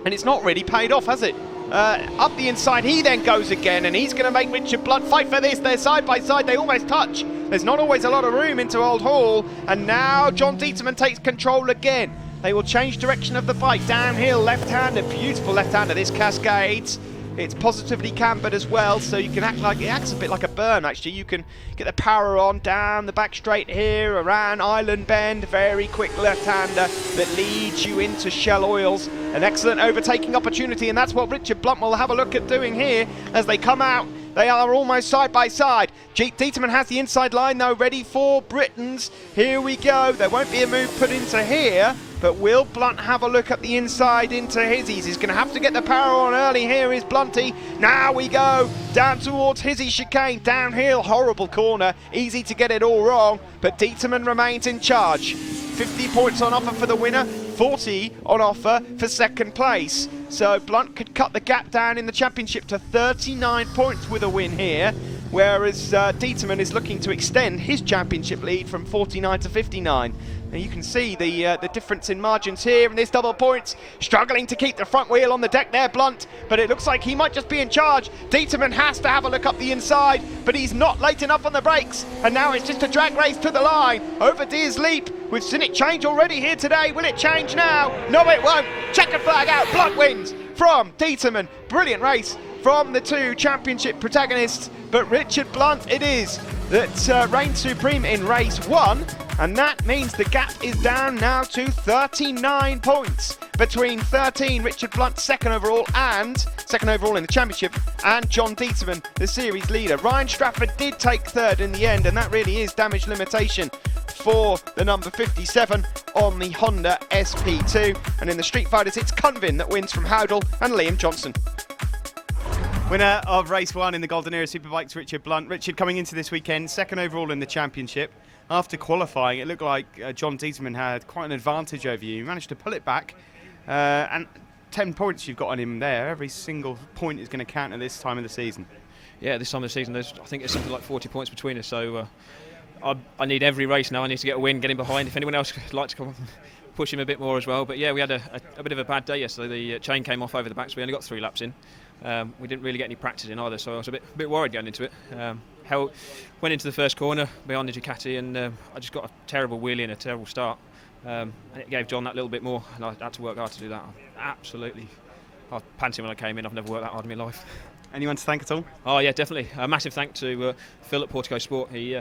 and it's not really paid off, has it? Up the inside he then goes again, and he's going to make Richard Blunt fight for this. They're side by side, they almost touch. There's not always a lot of room into Old Hall, and now John Dieterman takes control again. They will change direction of the bike, downhill, left-hander, beautiful left-hander, this Cascades. It's positively cambered as well, so you can act like, it acts a bit like a berm actually. You can get the power on, down the back straight here, around Island Bend, very quick left-hander that leads you into Shell Oils. An excellent overtaking opportunity, and that's what Richard Blunt will have a look at doing here as they come out. They are almost side by side. Dieterman has the inside line though, ready for Britons. Here we go. There won't be a move put into here, but will Blunt have a look at the inside into Hizzy's? He's going to have to get the power on early. Here is Blunty. Now we go down towards Hizzy chicane. Downhill, horrible corner. Easy to get it all wrong, but Dieterman remains in charge. 50 points on offer for the winner, 40 on offer for second place. So Blunt could cut the gap down in the championship to 39 points with a win here, whereas Dieterman is looking to extend his championship lead from 49 to 59. And you can see the difference in margins here in this double points. Struggling to keep the front wheel on the deck there, Blunt, but it looks like he might just be in charge. Dieterman has to have a look up the inside, but he's not late enough on the brakes. And now it's just a drag race to the line. Over Deers Leap. We've seen it change already here today. Will it change now? No, it won't. Checkered flag out. Blunt wins from Dieterman. Brilliant race from the two championship protagonists, but Richard Blunt it is that reigned supreme in race 1, and that means the gap is down now to 39 points between 13 Richard Blunt second overall in the championship, and John Dieterman the series leader. Ryan Stratford did take third in the end, and that really is damage limitation for the number 57 on the Honda SP2. And in the Street Fighters it's Cunvin that wins from Howdell and Liam Johnson. Winner of race 1 in the Golden Era Superbikes, Richard Blunt. Richard, coming into this weekend, second overall in the championship. After qualifying, it looked like John Dieterman had quite an advantage over you. You managed to pull it back, and 10 points you've got on him there. Every single point is going to count at this time of the season.
Yeah, this time of the season, I think there's something like 40 points between us, so I need every race now. I need to get a win, get him behind. If anyone else would like to come and push him a bit more as well. But yeah, we had a bit of a bad day yesterday. The chain came off over the back, so we only got 3 laps in. We didn't really get any practice in either, so I was a bit worried going into it. Went into the first corner behind the Ducati, and I just got a terrible wheelie and a terrible start. And it gave John that little bit more, and I had to work hard to do that. I was panting when I came in. I've never worked that hard in my life.
Anyone to thank at all?
Oh yeah, definitely. A massive thank to Phil at Portico Sport. He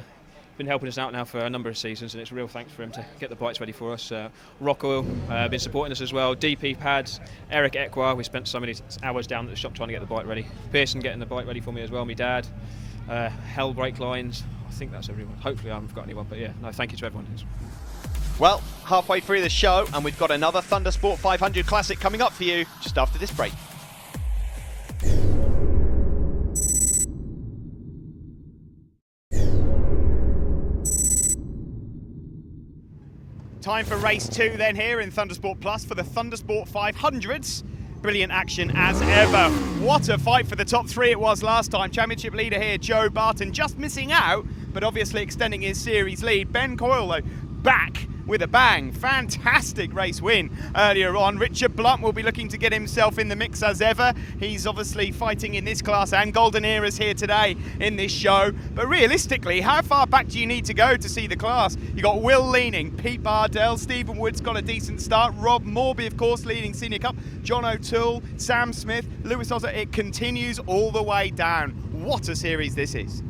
been helping us out now for a number of seasons, and it's a real thanks for him to get the bikes ready for us. Rock Oil been supporting us as well. DP Pads, Eric Ekwar, we spent so many hours down at the shop trying to get the bike ready. Pearson getting the bike ready for me as well, my dad. Hell Brake Lines, I think that's everyone. Hopefully I haven't forgotten anyone, but yeah, no, thank you to everyone.
Well, halfway through the show, and we've got another Thundersport 500 Classic coming up for you just after this break. Time for race 2 then here in Thundersport Plus for the Thundersport 500s. Brilliant action as ever. What a fight for the top 3 it was last time. Championship leader here, Joe Barton, just missing out, but obviously extending his series lead. Ben Coyle, though, back with a bang. Fantastic race win earlier on. Richard Blunt will be looking to get himself in the mix as ever. He's obviously fighting in this class, and Golden Era's here today in this show. But realistically, how far back do you need to go to see the class? You got Will Leaning, Pete Bardell, Stephen Wood's got a decent start, Rob Morby, of course, leading Senior Cup, John O'Toole, Sam Smith, Lewis Otter. It continues all the way down. What a series this is.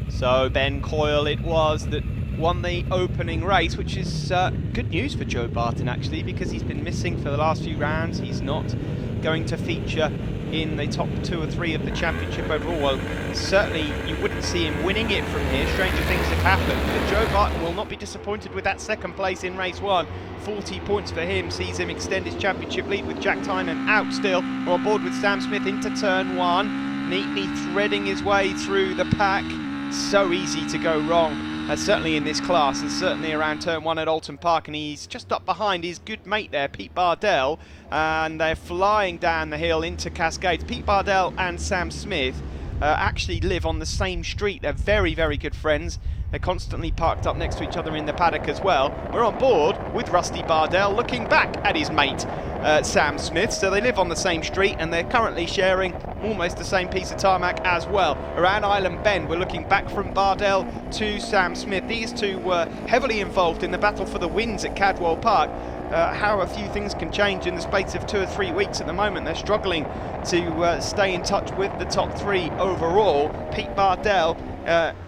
So Ben Coyle it was that won the opening race, which is good news for Joe Barton actually, because he's been missing for the last few rounds. He's not going to feature in the top 2 or 3 of the championship overall. Well, certainly you wouldn't see him winning it from here. Stranger things have happened, but Joe Barton will not be disappointed with that 2nd place in race 1. 40 points for him sees him extend his championship lead with Jack Tynan out still. We're on board with Sam Smith into turn 1, neatly threading his way through the pack. So easy to go wrong. Certainly in this class, and certainly around turn 1 at Oulton Park, and he's just up behind his good mate there, Pete Bardell, and they're flying down the hill into Cascades. Pete Bardell and Sam Smith actually live on the same street. They're very, very good friends. They're constantly parked up next to each other in the paddock as well. We're on board with Rusty Bardell looking back at his mate Sam Smith. So they live on the same street and they're currently sharing almost the same piece of tarmac as well. Around Island Bend, we're looking back from Bardell to Sam Smith. These two were heavily involved in the battle for the wins at Cadwell Park. How a few things can change in the space of 2 or 3 weeks. At the moment they're struggling to stay in touch with the top 3 overall. Pete Bardell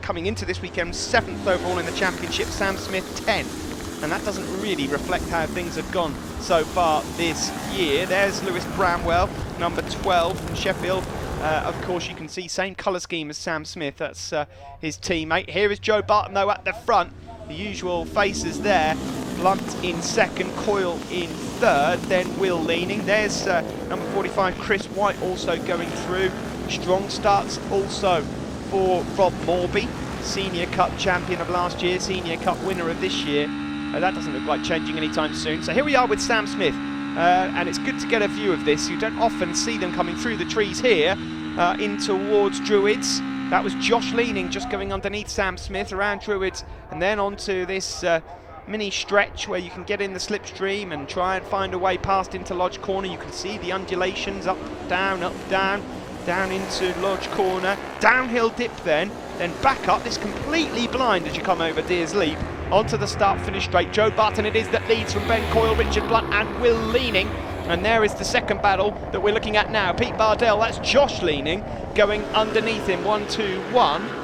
coming into this weekend 7th overall in the championship, Sam Smith 10th, and that doesn't really reflect how things have gone so far this year. There's Lewis Bramwell, number 12 from Sheffield. Of course you can see same colour scheme as Sam Smith, that's his teammate. Here is Joe Barton though at the front, the usual faces there. Blunt in 2nd, Coyle in 3rd, then Will Leaning. There's number 45 Chris White also going through. Strong starts also for Rob Morby, Senior Cup champion of last year, Senior Cup winner of this year. That doesn't look like changing anytime soon. So here we are with Sam Smith, and it's good to get a view of this. You don't often see them coming through the trees here in towards Druids. That was Josh Leaning just going underneath Sam Smith around Druids, and then onto this mini stretch where you can get in the slipstream and try and find a way past into Lodge Corner. You can see the undulations up, down, down into Lodge Corner, downhill dip then back up. This completely blind as you come over Deers Leap onto the start-finish straight. Joe Barton it is that leads from Ben Coyle, Richard Blunt and Will Leaning. And there is the 2nd battle that we're looking at now. Pete Bardell, that's Josh Leaning, going underneath him, 1-2-1.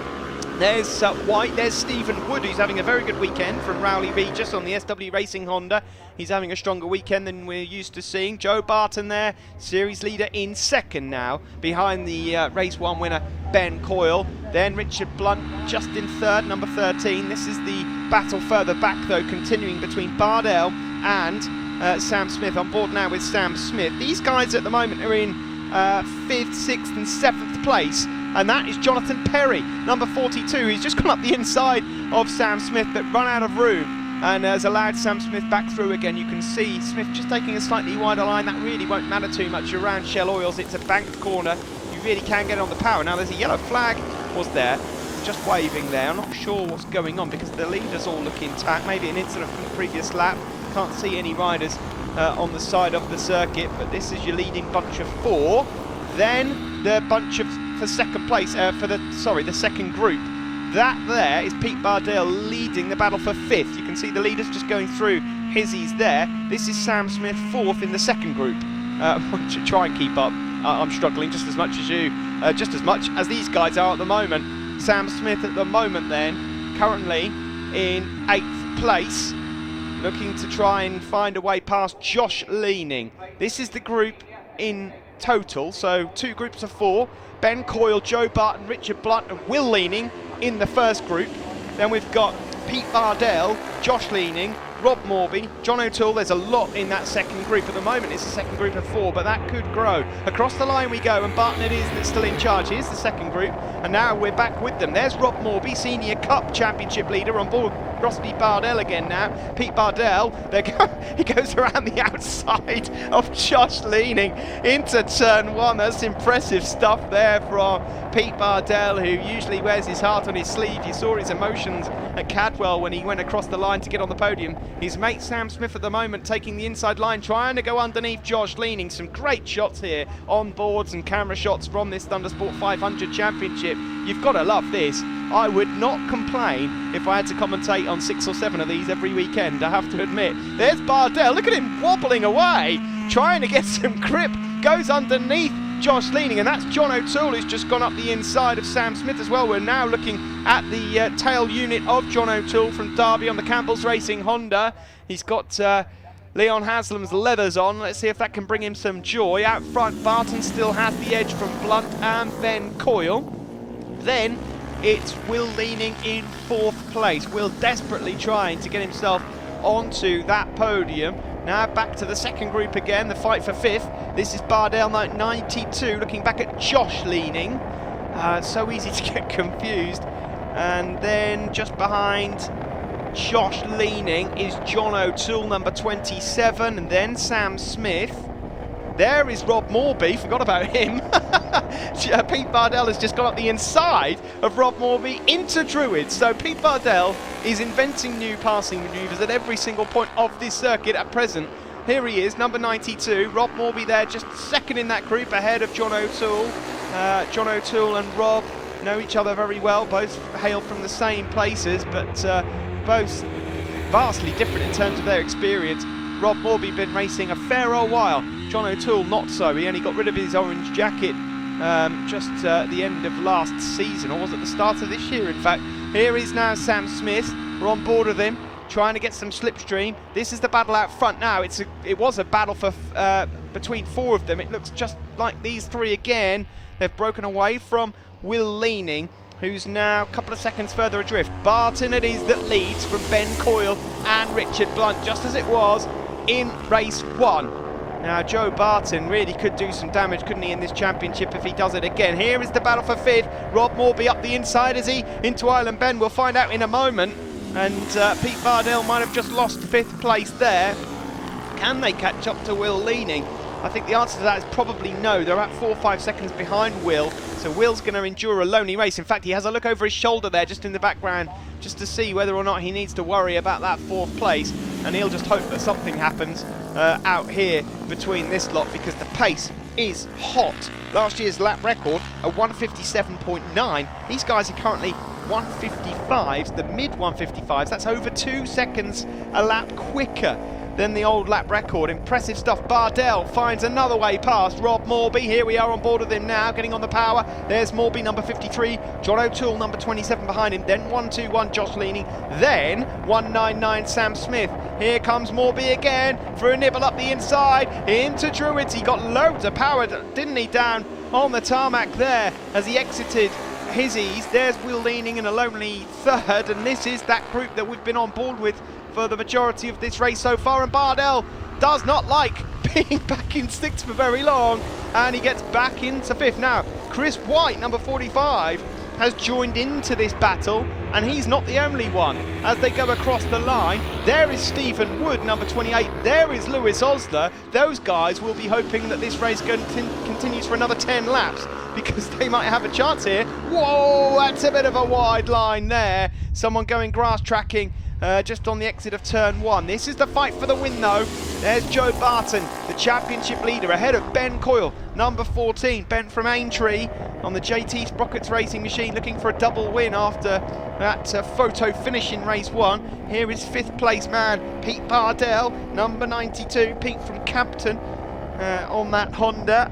There's White, there's Stephen Wood, who's having a very good weekend from Rowley Regis on the SW Racing Honda. He's having a stronger weekend than we're used to seeing. Joe Barton there, series leader in 2nd now, behind the race 1 winner Ben Coyle. Then Richard Blunt just in 3rd, number 13. This is the battle further back though, continuing between Bardell and Sam Smith. On board now with Sam Smith. These guys at the moment are in 5th, 6th and 7th place, and that is Jonathan Perry, number 42. He's just gone up the inside of Sam Smith but run out of room and has allowed Sam Smith back through again. You can see Smith just taking a slightly wider line. That really won't matter too much around Shell Oils. It's a banked corner. You really can get on the power. Now there's a yellow flag was there, just waving there. I'm not sure what's going on because the leaders all look intact. Maybe an incident from the previous lap. Can't see any riders on the side of the circuit, but this is your leading bunch of 4. Then the bunch of for 2nd place for the 2nd group. That there is Pete Bardell leading the battle for 5th. You can see the leaders just going through. Hizzies there. This is Sam Smith 4th in the 2nd group. To try and keep up. I'm struggling just as much as you, just as much as these guys are at the moment. Sam Smith at the moment then, currently in 8th place, looking to try and find a way past Josh Leaning. This is the group in total, so 2 groups of 4. Ben Coyle, Joe Barton, Richard Blunt and Will Leaning in the 1st group. Then we've got Pete Bardell, Josh Leaning, Rob Morby, John O'Toole. There's a lot in that second group at the moment. It's a second group of 4, but that could grow. Across the line we go, and Barton it is that's still in charge. Here's the second group, and now we're back with them. There's Rob Morby, Senior Cup Championship leader, on board Pete Bardell again now. Pete Bardell, he goes around the outside of Josh Leaning into turn 1. That's impressive stuff there from Pete Bardell, who usually wears his heart on his sleeve. You saw his emotions at Cadwell when he went across the line to get on the podium. His mate Sam Smith at the moment taking the inside line, trying to go underneath Josh Leaning. Some great shots here on boards and camera shots from this Thundersport 500 Championship. You've got to love this. I would not complain if I had to commentate on 6 or 7 of these every weekend, I have to admit. There's Bardell, look at him wobbling away, trying to get some grip, goes underneath Josh Leaning, and that's John O'Toole who's just gone up the inside of Sam Smith as well. We're now looking at the tail unit of John O'Toole from Derby on the Campbell's Racing Honda. He's got Leon Haslam's leathers on. Let's see if that can bring him some joy. Out front, Barton still has the edge from Blunt and Ben Coyle. Then it's Will Leaning in 4th place. Will desperately trying to get himself onto that podium. Now back to the second group again, the fight for 5th. This is Bardell 92, looking back at Josh Leaning. So easy to get confused. And then just behind Josh Leaning is John O'Toole, number 27, and then Sam Smith. There is Rob Morby, forgot about him. Pete Bardell has just gone up the inside of Rob Morby into Druids. So Pete Bardell is inventing new passing manoeuvres at every single point of this circuit at present. Here he is, number 92. Rob Morby there, just second in that group, ahead of John O'Toole. John O'Toole and Rob know each other very well, both hail from the same places, but both vastly different in terms of their experience. Rob Morby been racing a fair old while. John O'Toole not so. He only got rid of his orange jacket just at the end of last season, or was it the start of this year in fact. Here is now Sam Smith. We're on board with him, trying to get some slipstream. This is the battle out front now. It was a battle for between 4 of them. It looks just like these 3 again. They've broken away from Will Leaning, who's now a couple of seconds further adrift. Barton it is that leads from Ben Coyle and Richard Blunt, just as it was in race 1. Now Joe Barton really could do some damage, couldn't he, in this championship if he does it again. Here is the battle for 5th. Rob Morby up the inside, is he into Island Bend? We'll find out in a moment. And Pete Bardell might have just lost 5th place there. Can they catch up to Will Leaning? I think the answer to that is probably no. They're at 4 or 5 seconds behind Will, so Will's going to endure a lonely race. In fact, he has a look over his shoulder there just in the background just to see whether or not he needs to worry about that 4th place, and he'll just hope that something happens out here between this lot, because the pace is hot. Last year's lap record, a 157.9. These guys are currently 155s, the mid 155s. That's over 2 seconds a lap quicker than the old lap record. Impressive stuff. Bardell finds another way past Rob Morby. Here we are on board with him now, getting on the power. There's Morby, number 53. John O'Toole, number 27 behind him. Then 121 Josh Leaning. Then 199 Sam Smith. Here comes Morby again for a nibble up the inside into Druids. He got loads of power, didn't he, down on the tarmac there as he exited his ease. There's Will Leaning in a lonely 3rd, and this is that group that we've been on board with for the majority of this race so far, and Bardell does not like being back in 6th for very long, and he gets back into 5th. Now, Chris White, number 45, has joined into this battle, and he's not the only one. As they go across the line, there is Stephen Wood, number 28, there is Lewis Osler. Those guys will be hoping that this race continues for another 10 laps, because they might have a chance here. Whoa, that's a bit of a wide line there. Someone going grass tracking just on the exit of turn 1. This is the fight for the win though. There's Joe Barton, the championship leader, ahead of Ben Coyle, number 14. Ben from Aintree on the JT Sprockets racing machine, looking for a double win after that photo finish in race 1. Here is 5th place man, Pete Bardell, number 92. Pete from Campton on that Honda.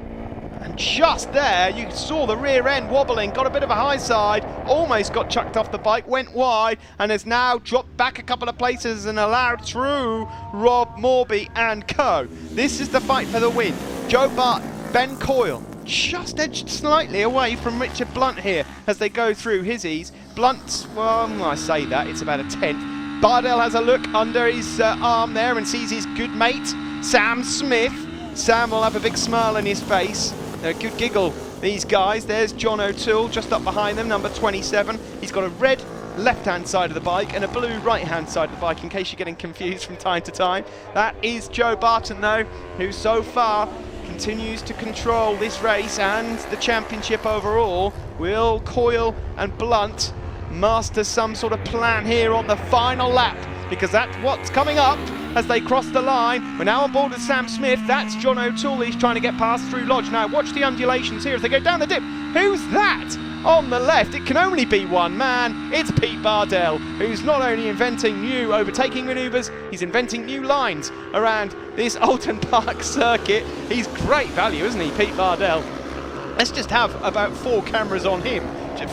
And just there, you saw the rear end wobbling, got a bit of a high side, almost got chucked off the bike, went wide, and has now dropped back a couple of places and allowed through Rob Morby and co. This is the fight for the win. Joe Barton, Ben Coyle, just edged slightly away from Richard Blunt here as they go through his ease. Blunt, well, I say that, it's about a 10th. Bardell has a look under his arm there and sees his good mate, Sam Smith. Sam will have a big smile on his face. A good giggle, these guys. There's John O'Toole just up behind them, number 27. He's got a red left-hand side of the bike and a blue right-hand side of the bike, in case you're getting confused from time to time. That is Joe Barton, though, who so far continues to control this race and the championship overall. Will Coyle and Blunt master some sort of plan here on the final lap? Because that's what's coming up as they cross the line. We're now on board with Sam Smith. That's John O'Toole. He's trying to get past through Lodge. Now watch the undulations here as they go down the dip. Who's that on the left? It can only be one man. It's Pete Bardell, who's not only inventing new overtaking manoeuvres, he's inventing new lines around this Oulton Park circuit. He's great value, isn't he, Pete Bardell? Let's just have about 4 cameras on him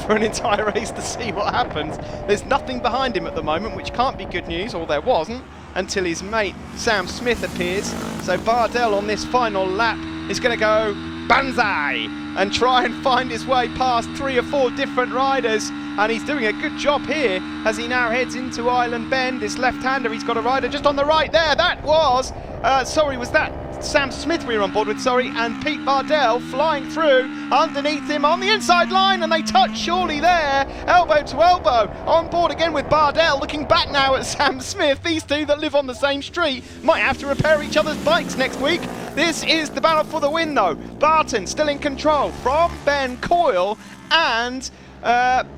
for an entire race to see what happens. There's nothing behind him at the moment, which can't be good news, or there wasn't, until his mate Sam Smith appears. So Bardell on this final lap is going to go banzai and try and find his way past 3 or 4 different riders, and he's doing a good job here as he now heads into Island Bend. This left-hander, he's got a rider just on the right there. That was was that Sam Smith we were on board with, and Pete Bardell flying through underneath him on the inside line, and they touch surely there, elbow to elbow, on board again with Bardell, looking back now at Sam Smith. These two that live on the same street might have to repair each other's bikes next week. This is the battle for the win though. Barton still in control from Ben Coyle and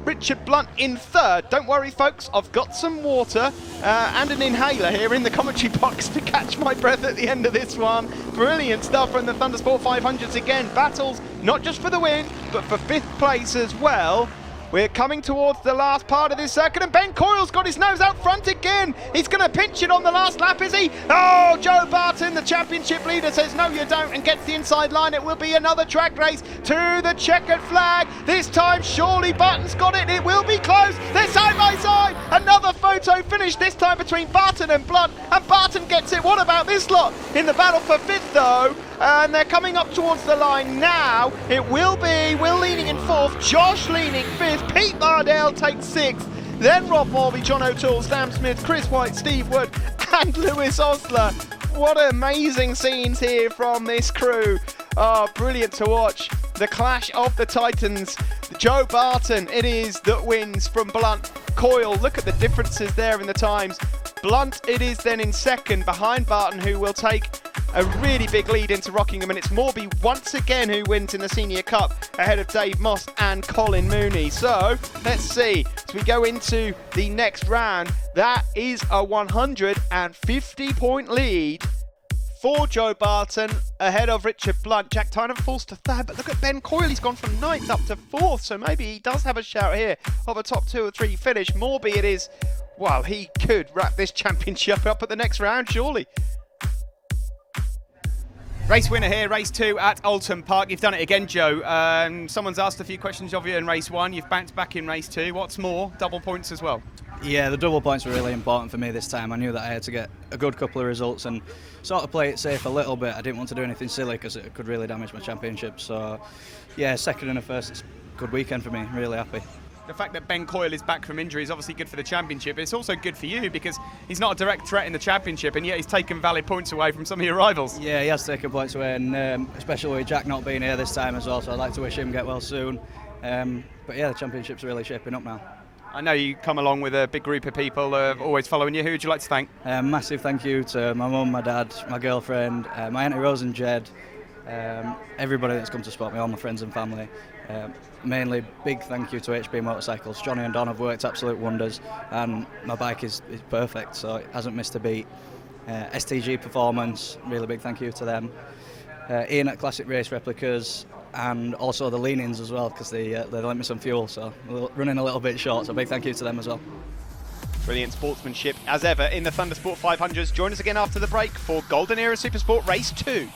Richard Blunt in third. Don't worry folks, I've got some water and an inhaler here in the commentary box to catch my breath at the end of this one. Brilliant stuff from the Thundersport 500s again. Battles not just for the win, but for 5th place as well. We're coming towards the last part of this circuit, and Ben Coyle's got his nose out front again. He's going to pinch it on the last lap, is he? Oh, Joe Barton, the championship leader, says no you don't, and gets the inside line. It will be another track race to the checkered flag. This time, surely Barton's got it. It will be close. They're side by side. Another photo finish, this time between Barton and Blunt, and Barton gets it. What about this lot in the battle for 5th, though? And they're coming up towards the line now. It will be Will leaning in 4th, Josh leaning 5th, Pete Bardell takes 6th, then Rob Morby, John O'Toole, Sam Smith, Chris White, Steve Wood and Lewis Osler. What amazing scenes here from this crew. Oh, brilliant to watch. The clash of the titans. Joe Barton, it is that wins from Blunt. Coyle, look at the differences there in the times. Blunt, it is then in second behind Barton, who will take a really big lead into Rockingham, and it's Morby once again who wins in the Senior Cup ahead of Dave Moss and Colin Mooney. So let's see, as we go into the next round, that is a 150-point lead for Joe Barton ahead of Richard Blunt. Jack Tynan falls to 3rd, but look at Ben Coyle, he's gone from 9th up to 4th, so maybe he does have a shout here of a top 2 or 3 finish. Morby it is, well, he could wrap this championship up at the next round, surely. Race winner here, race 2 at Oulton Park. You've done it again, Joe. Someone's asked a few questions of you in race 1. You've bounced back in race 2. What's more, double points as well?
Yeah, the double points were really important for me this time. I knew that I had to get a good couple of results and sort of play it safe a little bit. I didn't want to do anything silly because it could really damage my championship. So, yeah, second and a first, it's a good weekend for me. Really happy.
The fact that Ben Coyle is back from injury is obviously good for the championship. It's also good for you because he's not a direct threat in the championship, and yet he's taken valid points away from some of your rivals.
Yeah, he has taken points away, and especially with Jack not being here this time as well, so I'd like to wish him get well soon. But yeah, the championship's really shaping up now.
I know you come along with a big group of people always following you. Who would you like to thank?
Massive thank you to my mum, my dad, my girlfriend, my Auntie Rose and Jed, everybody that's come to support me, all my friends and family. Mainly big thank you to HB Motorcycles. Johnny and Don have worked absolute wonders, and my bike is perfect, so it hasn't missed a beat. STG Performance, really big thank you to them. Ian at Classic Race Replicas, and also the lean-ins as well, because they lent me some fuel, so we're running a little bit short, so big thank you to them as well.
Brilliant sportsmanship as ever in the Thundersport 500s. Join us again after the break for Golden Era Supersport Race 2.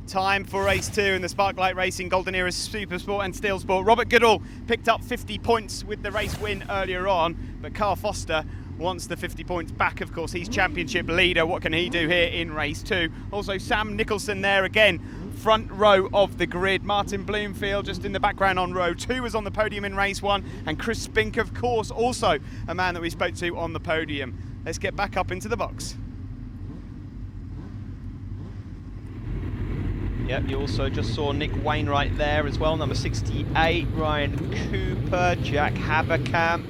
Time for race 2 in the Sparklight Racing Golden Era Supersport and Steel Sport. Robert Goodall picked up 50 points with the race win earlier on, but Carl Foster wants the 50 points back, of course. He's championship leader. What can he do here in race 2? Also, Sam Nicholson there again, front row of the grid. Martin Bloomfield just in the background on row 2 was on the podium in race 1. And Chris Spink, of course, also a man that we spoke to on the podium. Let's get back up into the box. Yep, you also just saw Nick Wainwright there as well, number 68, Ryan Cooper, Jack Haberkamp,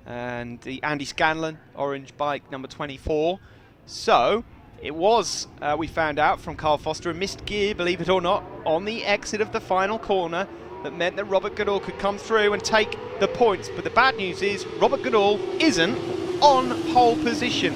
and the Andy Scanlon, orange bike, number 24. So, it was, we found out from Carl Foster, a missed gear, believe it or not, on the exit of the final corner that meant that Robert Goodall could come through and take the points. But the bad news is, Robert Goodall isn't on pole position.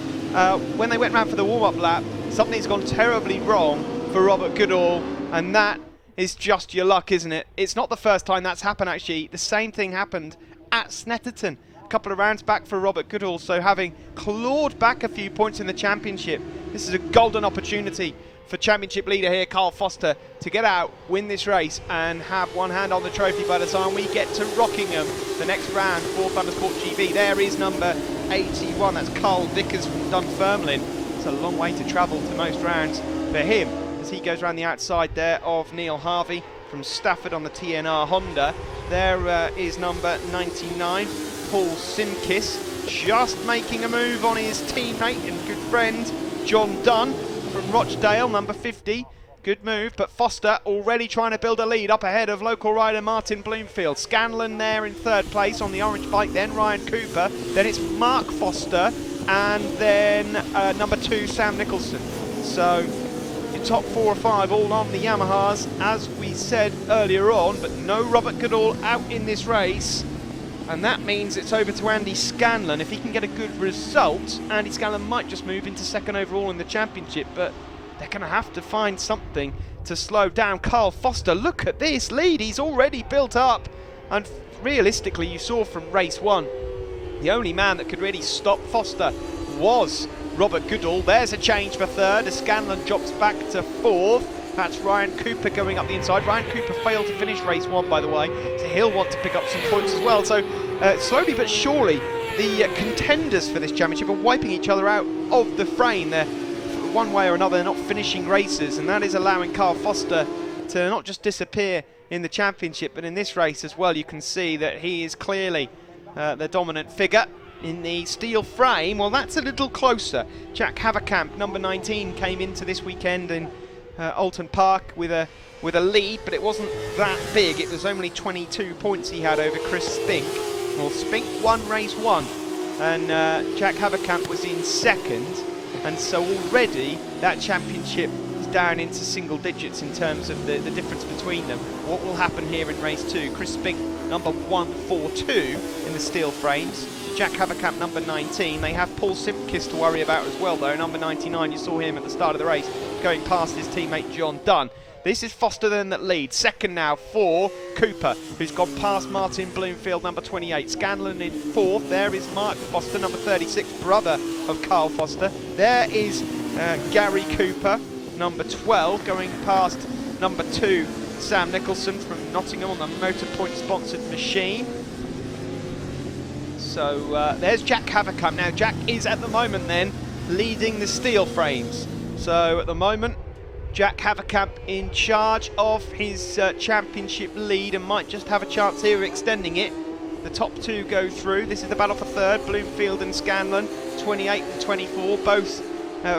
When they went round for the warm-up lap, something's gone terribly wrong for Robert Goodall, and that is just your luck, isn't it? It's not the first time that's happened, actually. The same thing happened at Snetterton a couple of rounds back for Robert Goodall, so having clawed back a few points in the championship, this is a golden opportunity for championship leader here, Carl Foster, to get out, win this race, and have one hand on the trophy by the time we get to Rockingham, the next round for Thundersport GB. There is number 81, that's Carl Vickers from Dunfermline. It's a long way to travel to most rounds for him, as he goes around the outside there of Neil Harvey from Stafford on the TNR Honda. There is number 99, Paul Simkis, just making a move on his teammate and good friend, John Dunn from Rochdale, number 50. Good move, but Foster already trying to build a lead up ahead of local rider Martin Bloomfield. Scanlon there in 3rd place on the orange bike, then Ryan Cooper, then it's Mark Foster, and then number 2, Sam Nicholson. So your top 4 or 5 all on the Yamahas, as we said earlier on, but no Robert Goodall out in this race. And that means it's over to Andy Scanlon. If he can get a good result, Andy Scanlon might just move into 2nd overall in the championship, but they're going to have to find something to slow down Carl Foster. Look at this lead, he's already built up. And realistically, you saw from race 1, the only man that could really stop Foster was Robert Goodall. There's a change for 3rd, as Scanlon drops back to 4th. That's Ryan Cooper going up the inside. Ryan Cooper failed to finish race 1, by the way, so he'll want to pick up some points as well. So slowly but surely, the contenders for this championship are wiping each other out of the frame. They're, one way or another, they're not finishing races, and that is allowing Carl Foster to not just disappear in the championship, but in this race as well. You can see that he is clearly the dominant figure. In the steel frame, well, that's a little closer. Jack Haverkamp, number 19, came into this weekend in Oulton Park with a lead, but it wasn't that big. It was only 22 points he had over Chris Spink. Well, Spink won race 1, and Jack Haverkamp was in 2nd, and so already that championship is down into single digits in terms of the difference between them. What will happen here in race 2? Chris Spink, number 142 in the steel frames. Jack Haverkamp, number 19. They have Paul Simkis to worry about as well, though. Number 99, you saw him at the start of the race, going past his teammate John Dunn. This is Foster then that leads. 2nd now for Cooper, who's gone past Martin Bloomfield, number 28. Scanlon in 4th. There is Mark Foster, number 36, brother of Carl Foster. There is Gary Cooper, number 12, going past number 2, Sam Nicholson from Nottingham on the Motorpoint sponsored machine. So there's Jack Haverkamp. Now Jack is at the moment then leading the steel frames. So at the moment, Jack Haverkamp in charge of his championship lead and might just have a chance here of extending it. The top 2 go through. This is the battle for 3rd, Bloomfield and Scanlon, 28 and 24, both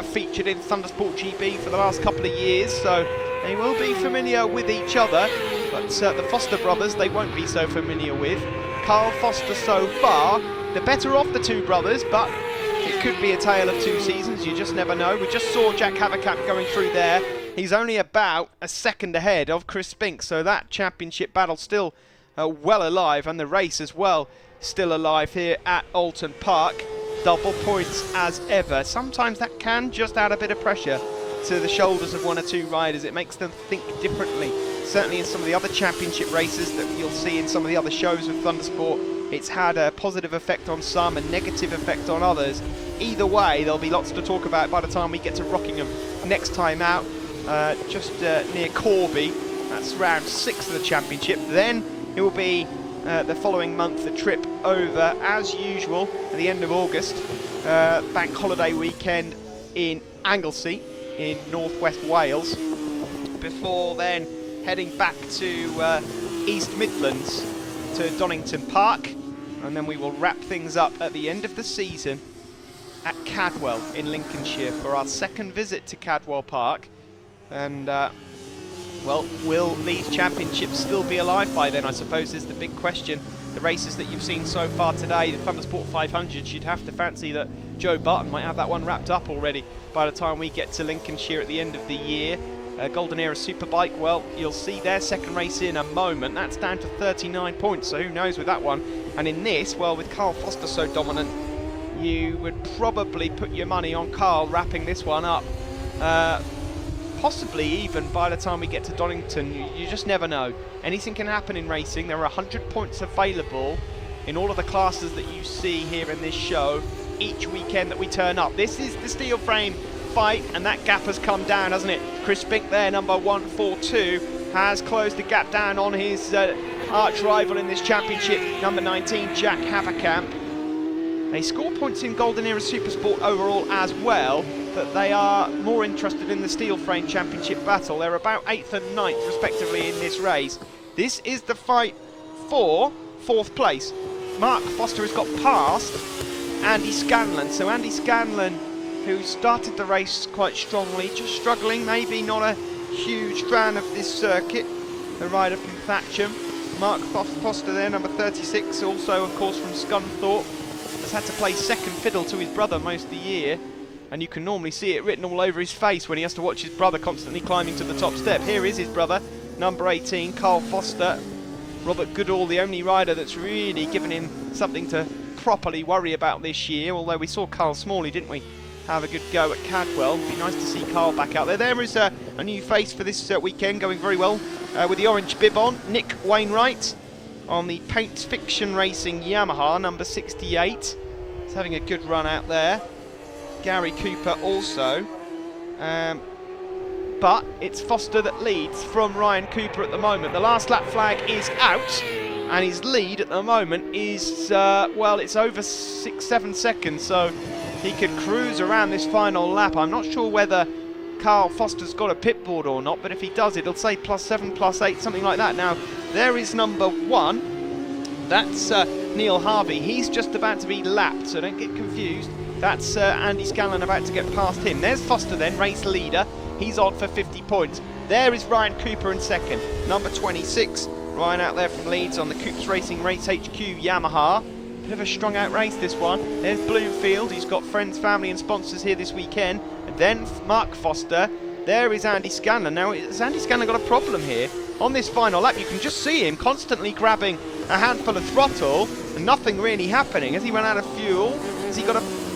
featured in Thundersport GB for the last couple of years, so they will be familiar with each other, but the Foster brothers they won't be so familiar with. Carl Foster so far, the better of the 2 brothers, but it could be a tale of 2 seasons, you just never know. We just saw Jack Haverkamp going through there. He's only about a 2nd ahead of Chris Spink, so that championship battle still well alive, and the race as well still alive here at Oulton Park. Double points as ever. Sometimes that can just add a bit of pressure to the shoulders of 1 or 2 riders. It makes them think differently. Certainly in some of the other championship races that you'll see in some of the other shows with Thundersport, it's had a positive effect on some, a negative effect on others. Either way, there'll be lots to talk about by the time we get to Rockingham next time out, just near Corby. That's round 6 of the championship. Then it will be the following month a trip over, as usual, at the end of August bank holiday weekend in Anglesey in northwest Wales, before then heading back to East Midlands to Donington Park, and then we will wrap things up at the end of the season at Cadwell in Lincolnshire for our second visit to Cadwell Park. And well, will Leeds Championship still be alive by then, I suppose, is the big question. The races that you've seen so far today, the Thundersport 500, you'd have to fancy that Joe Barton might have that one wrapped up already by the time we get to Lincolnshire at the end of the year. Golden Era Superbike, well, you'll see their second race in a moment. That's down to 39 points, so who knows with that one. And in this, well, with Carl Foster so dominant, you would probably put your money on Carl wrapping this one up. Possibly even by the time we get to Donington. You just never know. Anything can happen in racing. There are 100 points available in all of the classes that you see here in this show each weekend that we turn up. This is the steel frame fight, and that gap has come down, hasn't it? Chris Spink there, number 142, has closed the gap down on his arch rival in this championship, number 19, Jack Haverkamp. They score points in Golden Era Supersport overall as well, but they are more interested in the steel frame championship battle. They're about 8th and 9th respectively in this race. This is the fight for 4th place. Mark Foster has got past Andy Scanlon. So Andy Scanlon, who started the race quite strongly, just struggling, maybe not a huge fan of this circuit, the rider from Thatcham. Mark Foster there, number 36, also of course from Scunthorpe, has had to play second fiddle to his brother most of the year, and you can normally see it written all over his face when he has to watch his brother constantly climbing to the top step. Here is his brother, number 18, Carl Foster. Robert Goodall, the only rider that's really given him something to properly worry about this year, although we saw Carl Smalley, didn't we, have a good go at Cadwell. It'd be nice to see Carl back out there. There is a new face for this weekend, going very well with the orange bib on. Nick Wainwright on the Paint Fiction Racing Yamaha, number 68. He's having a good run out there. Gary Cooper also. But it's Foster that leads from Ryan Cooper at the moment. The last lap flag is out, and his lead at the moment is, well, it's over 6-7 seconds, so he could cruise around this final lap. I'm not sure whether Carl Foster's got a pit board or not, but if he does, it'll say +7, +8, something like that. Now, there is number 1. That's Neil Harvey. He's just about to be lapped, so don't get confused. That's Andy Scanlon about to get past him. There's Foster then, race leader. He's on for 50 points. There is Ryan Cooper in second, number 26. Ryan out there from Leeds on the Coops Racing Race HQ Yamaha. Bit of a strung out race, this one. There's Bloomfield. He's got friends, family and sponsors here this weekend. And then Mark Foster. There is Andy Scanlon. Now, has Andy Scanlon got a problem here? On this final lap, you can just see him constantly grabbing a handful of throttle and nothing really happening. Has he run out of fuel? Has he got a...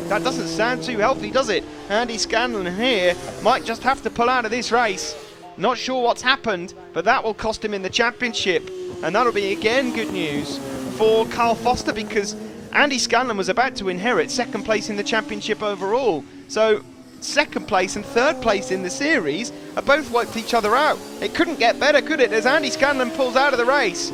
That doesn't sound too healthy, does it? Andy Scanlon here might just have to pull out of this race. Not sure what's happened, but that will cost him in the championship. And that'll be, again, good news for Carl Foster, because Andy Scanlon was about to inherit second place in the championship overall. So second place and third place in the series are both wiped each other out. It couldn't get better, could it, as Andy Scanlon pulls out of the race.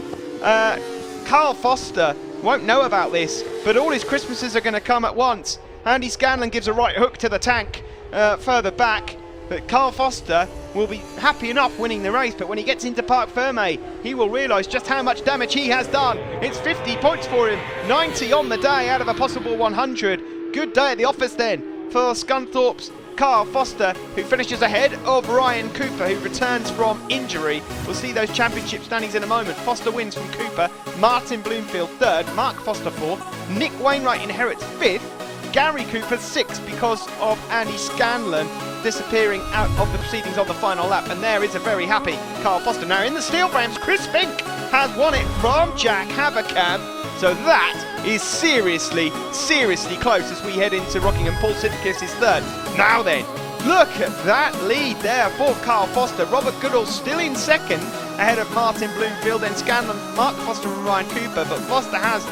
Carl Foster won't know about this, but all his Christmases are going to come at once. Andy Scanlon gives a right hook to the tank further back, but Carl Foster will be happy enough winning the race, but when he gets into Parc Fermé, he will realise just how much damage he has done. It's 50 points for him, 90 on the day out of a possible 100. Good day at the office then for Scunthorpe's Carl Foster, who finishes ahead of Ryan Cooper, who returns from injury. We'll see those championship standings in a moment. Foster wins from Cooper, Martin Bloomfield third, Mark Foster fourth, Nick Wainwright inherits fifth, Gary Cooper sixth because of Andy Scanlon disappearing out of the proceedings of the final lap. And there is a very happy Carl Foster. Now in the steel frames, Chris Spink has won it from Jack Haverkamp. So that is seriously close as we head into Rockingham. Paul Sidikis is third. Now then, look at that lead there for Carl Foster. Robert Goodall still in second ahead of Martin Bloomfield, then Scanlon, Mark Foster and Ryan Cooper. But Foster has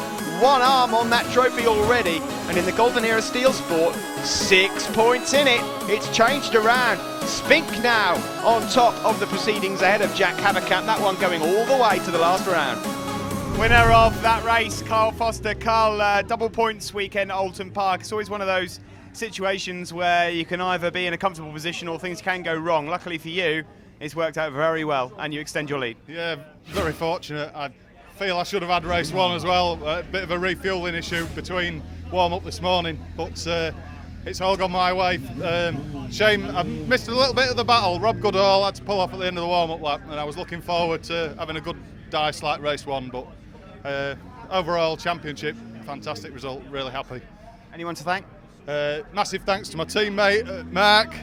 one arm on that trophy already, and in the Golden Era Steel Sport, 6 points in it. It's changed around. Spink now on top of the proceedings ahead of Jack Haverkamp. That one going all the way to the last round. Winner of that race, Carl Foster. Carl, double points weekend at Oulton Park. It's always one of those situations where you can either be in a comfortable position or things can go wrong. Luckily for you, it's worked out very well and you extend your lead.
Yeah, very fortunate. I feel I should have had race one as well. A bit of a refuelling issue between warm-up this morning, but it's all gone my way. Shame I missed a little bit of the battle. Rob Goodall had to pull off at the end of the warm-up lap, and I was looking forward to having a good dice like race one, but overall championship, fantastic result, really happy.
Anyone to thank?
Massive thanks to my teammate Mark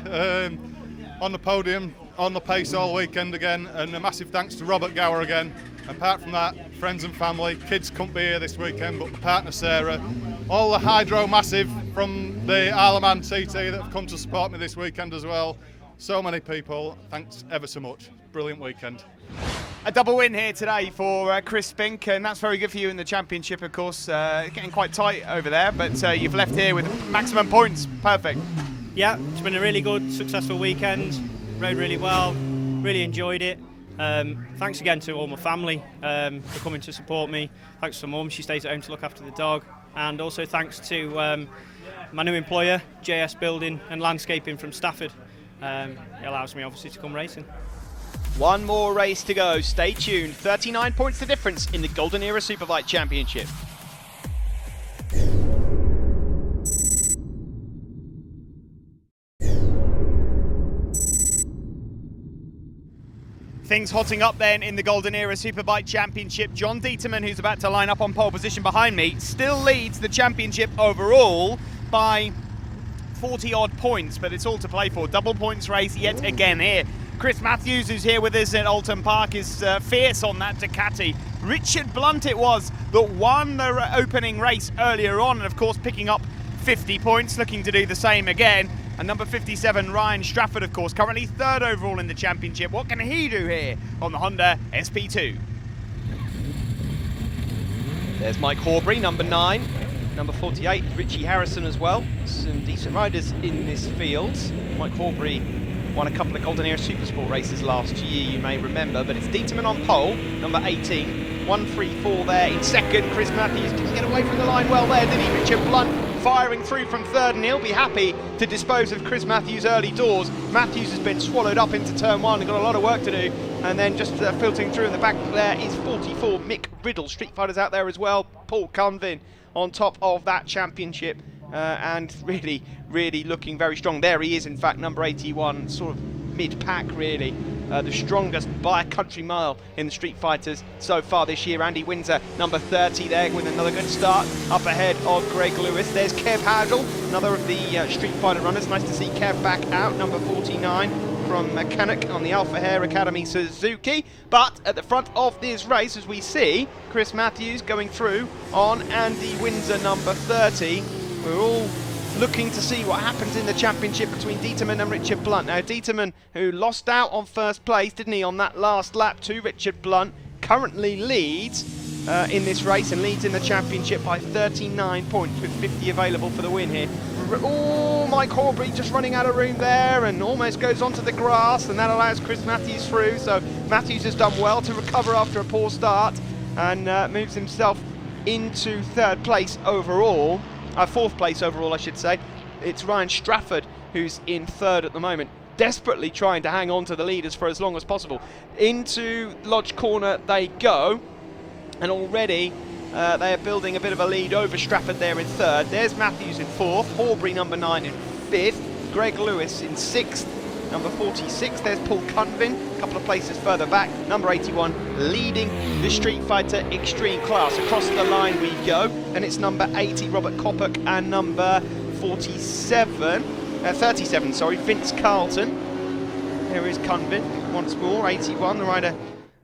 on the podium, on the pace all weekend again, and a massive thanks to Robert Gower again. Apart from that, friends and family, kids couldn't be here this weekend, but my partner Sarah, all the Hydro Massive from the Isle of Man TT that have come to support me this weekend as well. So many people, thanks ever so much. Brilliant weekend.
A double win here today for Chris Spink, and that's very good for you in the championship, of course. Getting quite tight over there, but you've left here with maximum points. Perfect.
Yeah, it's been a really good, successful weekend. Rode really well, really enjoyed it. Thanks again to all my family for coming to support me. Thanks to Mum, she stays at home to look after the dog. And also thanks to my new employer, JS Building and Landscaping from Stafford. It allows me obviously to come racing.
One more race to go. Stay tuned. 39 points the difference in the Golden Era Superbike Championship. Things hotting up then in the Golden Era Superbike Championship. John Dieterman, who's about to line up on pole position behind me, still leads the championship overall by 40 odd points, but it's all to play for. Double points race yet again here. Chris Matthews, who's here with us at Oulton Park, is fierce on that Ducati. Richard Blunt it was that won the opening race earlier on, and of course picking up 50 points, looking to do the same again. And number 57, Ryan Strafford, of course, currently third overall in the championship. What can he do here on the Honda SP2? There's Mike Horbury, number 9. Number 48, Richie Harrison as well. Some decent riders in this field. Mike Horbury won a couple of Golden Era Supersport races last year, you may remember, but it's Dieterman on pole, number 18. 1-3-4 there in second. Chris Matthews didn't get away from the line well there, did he? Richard Blunt firing through from third, and he'll be happy to dispose of Chris Matthews early doors. Matthews has been swallowed up into turn one and got a lot of work to do, and then just filtering through in the back there is 44, Mick Riddle. Street Fighters out there as well. Paul Cunvin on top of that championship, and really looking very strong. There he is, in fact, number 81, sort of mid-pack really. The strongest by a country mile in the Street Fighters so far this year. Andy Windsor, number 30 there with another good start up ahead of Greg Lewis. There's Kev Hadel, another of the Street Fighter runners. Nice to see Kev back out, number 49 from Mechanic on the Alpha Hare Academy Suzuki. But at the front of this race, as we see, Chris Matthews going through on Andy Windsor, number 30. We're all looking to see what happens in the championship between Dieterman and Richard Blunt. Now Dieterman, who lost out on first place, didn't he, on that last lap to Richard Blunt, currently leads in this race and leads in the championship by 39 points with 50 available for the win here. Oh, Mike Horbury just running out of room there and almost goes onto the grass, and that allows Chris Matthews through. So Matthews has done well to recover after a poor start and moves himself into third place overall. Fourth place overall, I should say. It's Ryan Strafford who's in third at the moment, desperately trying to hang on to the leaders for as long as possible. Into Lodge Corner they go, and already they are building a bit of a lead over Strafford there in third. There's Matthews in fourth, Horbury number 9 in fifth, Greg Lewis in sixth, number 46, there's Paul Cunvin, a couple of places further back, number 81, leading the Street Fighter Extreme class. Across the line we go, and it's number 80, Robert Koppuk, and number 37, Vince Carlton. Here is Cunvin once more, 81, the rider.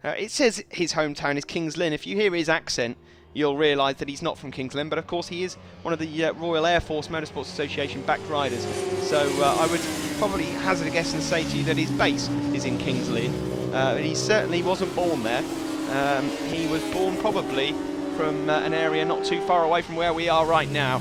It says his hometown is Kings Lynn. If you hear his accent, you'll realise that he's not from Kings Lynn, but of course he is one of the Royal Air Force Motorsports Association backed riders. So I would probably hazard a guess and say to you that his base is in Kings Lynn. He certainly wasn't born there. He was born probably from an area not too far away from where we are right now,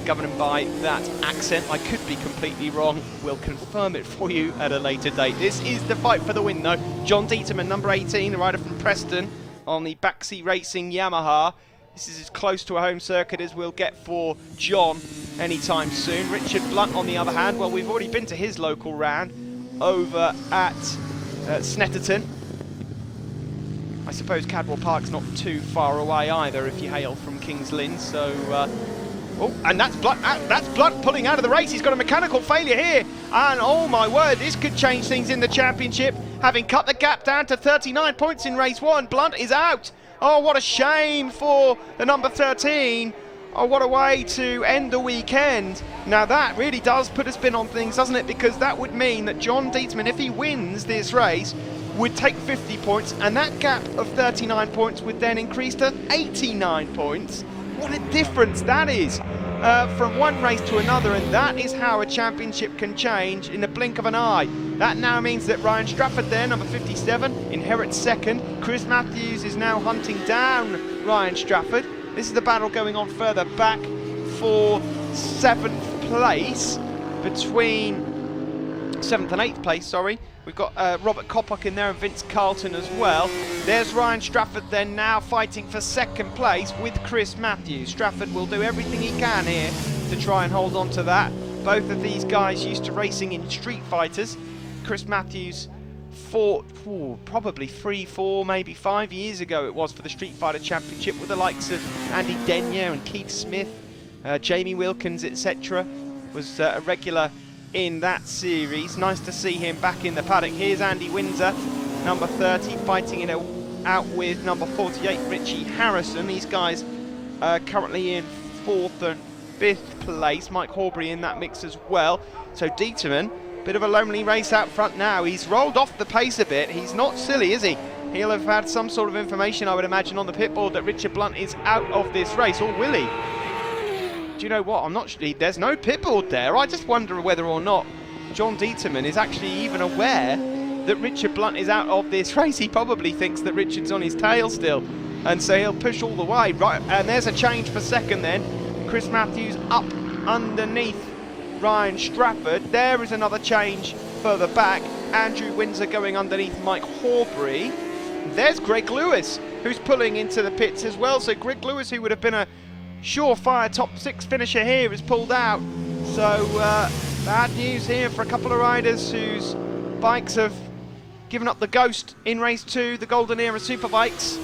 governed by that accent. I could be completely wrong. We'll confirm it for you at a later date. This is the fight for the win though. John Dieterman, number 18, the rider from Preston, on the Baxi Racing Yamaha. This is as close to a home circuit as we'll get for John anytime soon. Richard Blunt, on the other hand, well, we've already been to his local round over at Snetterton. I suppose Cadwell Park's not too far away either if you hail from Kings Lynn. So, oh, and that's Blunt pulling out of the race. He's got a mechanical failure here, and oh my word, this could change things in the championship. Having cut the gap down to 39 points in race 1, Blunt is out. Oh, what a shame for the number 13. Oh, what a way to end the weekend. Now that really does put a spin on things, doesn't it? Because that would mean that John Dieterman, if he wins this race, would take 50 points, and that gap of 39 points would then increase to 89 points. What a difference that is from one race to another, and that is how a championship can change in the blink of an eye. That now means that Ryan Strafford there, number 57, inherits second. Chris Matthews is now hunting down Ryan Strafford. This is the battle going on further back for 7th place, between 7th and 8th place, sorry. We've got Robert Koppock in there and Vince Carlton as well. There's Ryan Strafford then now fighting for 2nd place with Chris Matthews. Strafford will do everything he can here to try and hold on to that. Both of these guys used to racing in Street Fighters. Chris Matthews fought probably 3, 4, maybe 5 years ago it was for the Street Fighter Championship with the likes of Andy Denyer and Keith Smith, Jamie Wilkins, etc. Was a regular in that series. Nice to see him back in the paddock. Here's Andy Windsor, number 30, fighting it out with number 48, Richie Harrison. These guys are currently in 4th and 5th place. Mike Horbury in that mix as well. So Dieterman, bit of a lonely race out front now. He's rolled off the pace a bit. He's not silly, is he? He'll have had some sort of information, I would imagine, on the pit board that Richard Blunt is out of this race, or will he? Do you know what? I'm not sure. There's no pit board there. I just wonder whether or not John Dieterman is actually even aware that Richard Blunt is out of this race. He probably thinks that Richard's on his tail still, and so he'll push all the way. Right, and there's a change for 2nd then. Chris Matthews up underneath Ryan Strafford. There is another change further back. Andrew Windsor going underneath Mike Horbury. There's Greg Lewis, who's pulling into the pits as well. So Greg Lewis, who would have been a surefire top 6 finisher here, is pulled out. So bad news here for a couple of riders whose bikes have given up the ghost in race 2, the Golden Era Superbikes.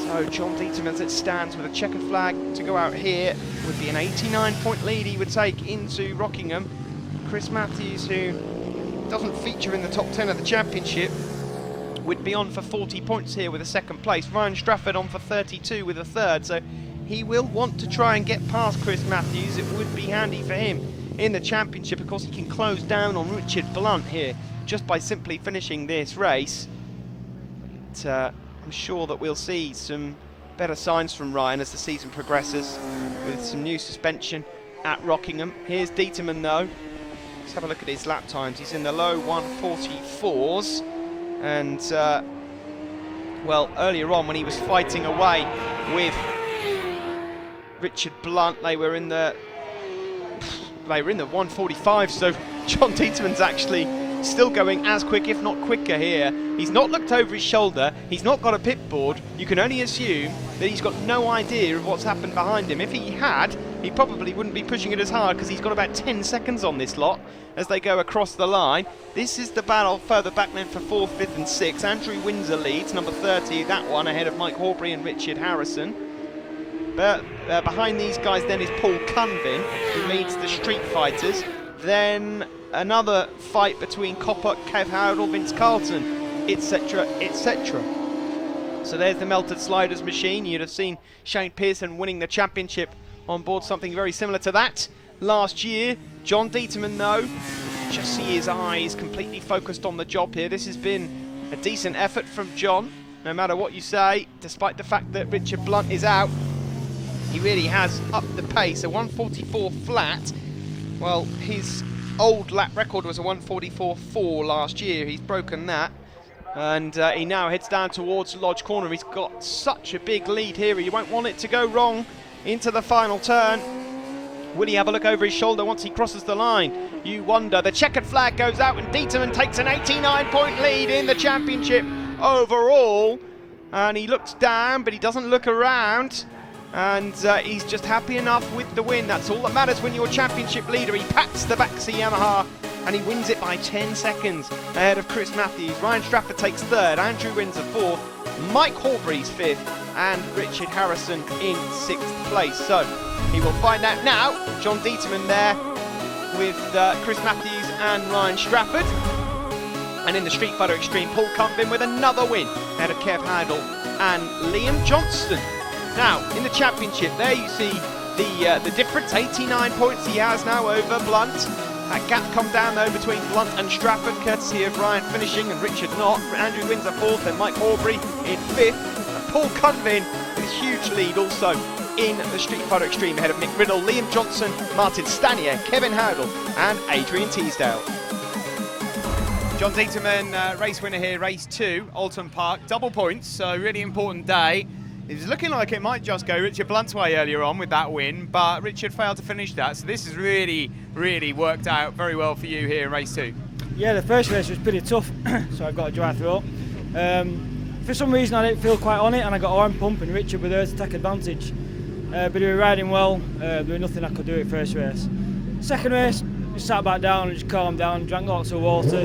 So John Dieterman, as it stands, with a checkered flag to go out here, would be an 89-point lead he would take into Rockingham. Chris Matthews, who doesn't feature in the top 10 of the championship, would be on for 40 points here with a 2nd place. Ryan Strafford on for 32 with a 3rd, so he will want to try and get past Chris Matthews. It would be handy for him in the championship. Of course, he can close down on Richard Blunt here just by simply finishing this race. But, I'm sure that we'll see some better signs from Ryan as the season progresses, with some new suspension at Rockingham. Here's Dieterman though. Let's have a look at his lap times. He's in the low 144s, and well, earlier on when he was fighting away with Richard Blunt, they were in the 145. So John Dieterman's actually still going as quick, if not quicker here. He's not looked over his shoulder. He's not got a pit board. You can only assume that he's got no idea of what's happened behind him. If he had, he probably wouldn't be pushing it as hard, because he's got about 10 seconds on this lot as they go across the line. This is the battle further back then for 4th, 5th and 6th. Andrew Windsor leads, number 30, that one ahead of Mike Horbury and Richard Harrison. But behind these guys then is Paul Cunvin, who leads the Street Fighters. Then another fight between Koppock, Kev Howdle, Vince Carlton, etc, etc. So there's the Melted Sliders machine. You'd have seen Shane Pearson winning the championship on board something very similar to that last year. John Dieterman though, just see his eyes completely focused on the job here. This has been a decent effort from John, no matter what you say, despite the fact that Richard Blunt is out. He really has upped the pace. A 144 flat. Well, his old lap record was a 144.4 last year. He's broken that, and he now heads down towards Lodge Corner. He's got such a big lead here. He won't want it to go wrong into the final turn. Will he have a look over his shoulder once he crosses the line? You wonder. The checkered flag goes out and Dieterman takes an 89-point lead in the championship overall. and he looks down, but he doesn't look around. And he's just happy enough with the win. That's all that matters when you're championship leader. He pats the Baxi Yamaha and he wins it by 10 seconds ahead of Chris Matthews. Ryan Strafford takes third, Andrew Windsor fourth, Mike Horbury's fifth, and Richard Harrison in sixth place. So he will find out now. John Dieterman there with Chris Matthews and Ryan Strafford. And in the Street Fighter Extreme, Paul Cumbin with another win ahead of Kev Hadle and Liam Johnston. Now, in the championship, there you see the difference, 89 points he has now over Blunt. That gap come down though between Blunt and Strafford, courtesy of Ryan finishing and Richard not. Andrew Windsor fourth and Mike Horbury in fifth. And Paul Cunvin with his huge lead also in the Street Fighter Extreme ahead of Mick Riddle, Liam Johnson, Martin Stanier, Kevin Howdle and Adrian Teasdale. John Dieterman, race winner here, race 2, Oulton Park, double points, so really important day. It was looking like it might just go Richard Blunt's way earlier on with that win, but Richard failed to finish that, so this has really worked out very well for you here in race 2.
Yeah, the first race was pretty tough, so I got a dry throat. For some reason I didn't feel quite on it, and I got arm pump, and Richard was there to take advantage. But he was riding well, there was nothing I could do at first race. Second race, just sat back down and just calmed down, drank lots of water.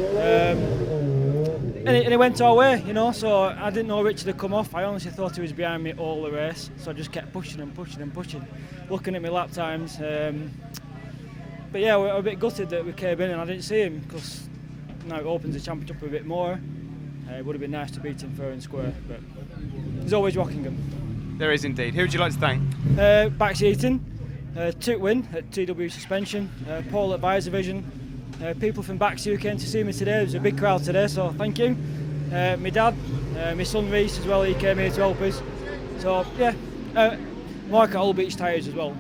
And it went our way, you know, so I didn't know Richard had come off. I honestly thought he was behind me all the race, so I just kept pushing and pushing and pushing, looking at my lap times. But yeah, we're a bit gutted that we came in and I didn't see him, because now it opens the championship a bit more. It would have been nice to beat him fair and square, but there's always Rockingham.
There is indeed. Who would you like to thank?
Baxi Eaton, Toot Win at TW Suspension, Paul at Visor Vision, people from Baxi who came to see me today. There was a big crowd today, so thank you. My dad, my son Reese as well, he came here to help us. So yeah, Mark at Old Beach Tyres as well.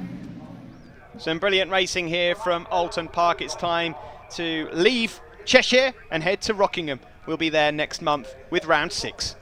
Some brilliant racing here from Oulton Park. It's time to leave Cheshire and head to Rockingham. We'll be there next month with round 6.